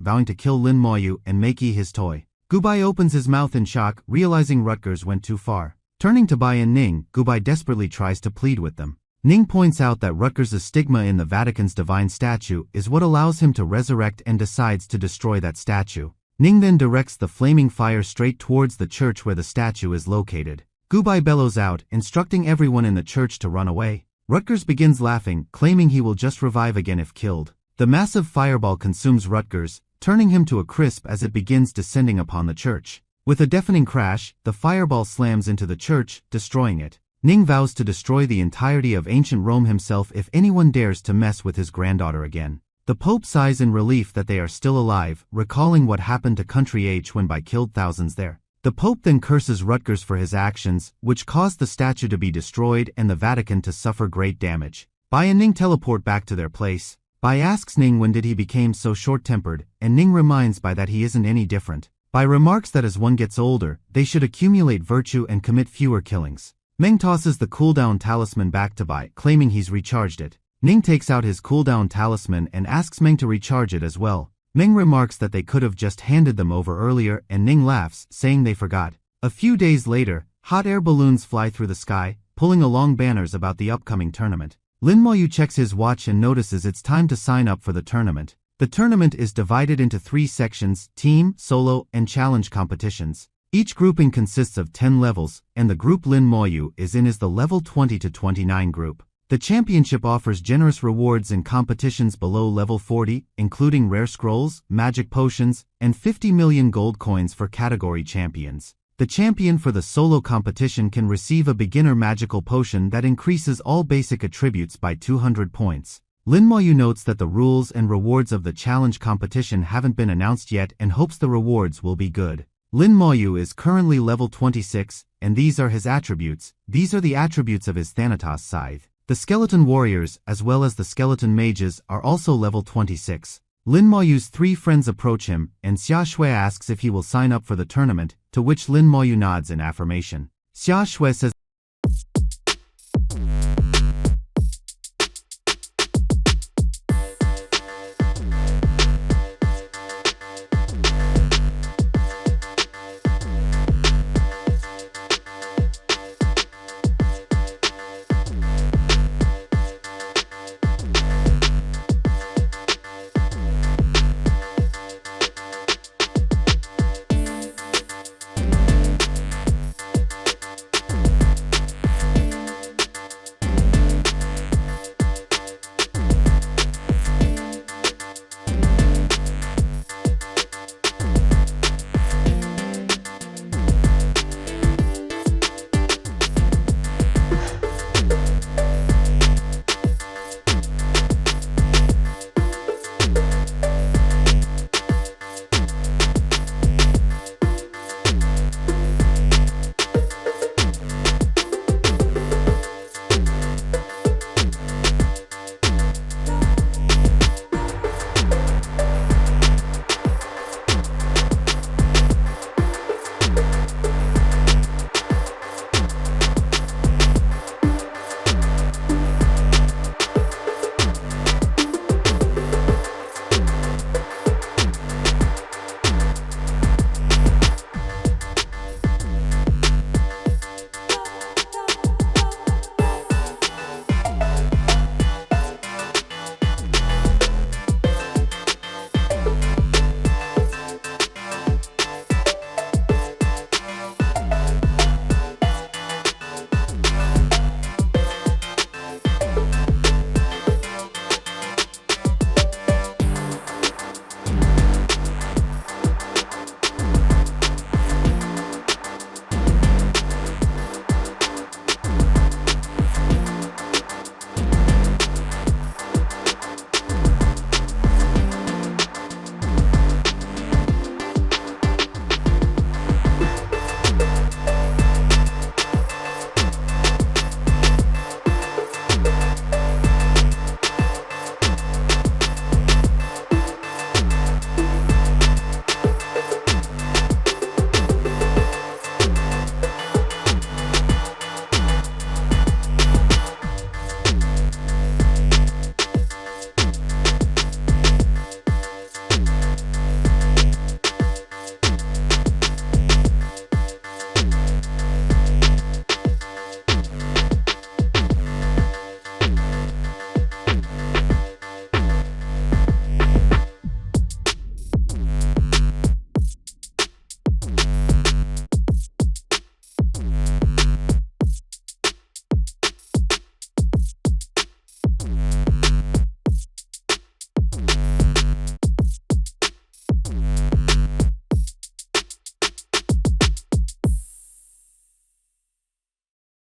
S1: vowing to kill Lin Moyu and make Yi his toy. Gubai opens his mouth in shock, realizing Rutgers went too far. Turning to Bai and Ning, Gubai desperately tries to plead with them. Ning points out that Rutgers' stigma in the Vatican's divine statue is what allows him to resurrect and decides to destroy that statue. Ning then directs the flaming fire straight towards the church where the statue is located. Gubai bellows out, instructing everyone in the church to run away. Rutgers begins laughing, claiming he will just revive again if killed. The massive fireball consumes Rutgers, turning him to a crisp as it begins descending upon the church. With a deafening crash, the fireball slams into the church, destroying it. Ning vows to destroy the entirety of ancient Rome himself if anyone dares to mess with his granddaughter again. The Pope sighs in relief that they are still alive, recalling what happened to Country H when Bai killed thousands there. The Pope then curses Rutgers for his actions, which caused the statue to be destroyed and the Vatican to suffer great damage. Bai and Ning teleport back to their place. Bai asks Ning when did he become so short-tempered, and Ning reminds Bai that he isn't any different. Bai remarks that as one gets older, they should accumulate virtue and commit fewer killings. Meng tosses the cooldown talisman back to Bai, claiming he's recharged it. Ning takes out his cooldown talisman and asks Meng to recharge it as well. Meng remarks that they could have just handed them over earlier, and Ning laughs, saying they forgot. A few days later, hot air balloons fly through the sky, pulling along banners about the upcoming tournament. Lin Moyu checks his watch and notices it's time to sign up for the tournament. The tournament is divided into 3 sections: team, solo, and challenge competitions. Each grouping consists of 10 levels, and the group Lin Moyu is in is the level 20 to 29 group. The championship offers generous rewards in competitions below level 40, including rare scrolls, magic potions, and 50 million gold coins for category champions. The champion for the solo competition can receive a beginner magical potion that increases all basic attributes by 200 points. Lin Moyu notes that the rules and rewards of the challenge competition haven't been announced yet and hopes the rewards will be good. Lin Moyu is currently level 26, and these are his attributes. These are the attributes of his Thanatos scythe. The skeleton warriors, as well as the skeleton mages, are also level 26. Lin Moyu's 3 friends approach him, and Xia Shui asks if he will sign up for the tournament, to which Lin Moyu nods in affirmation. Xia Shui says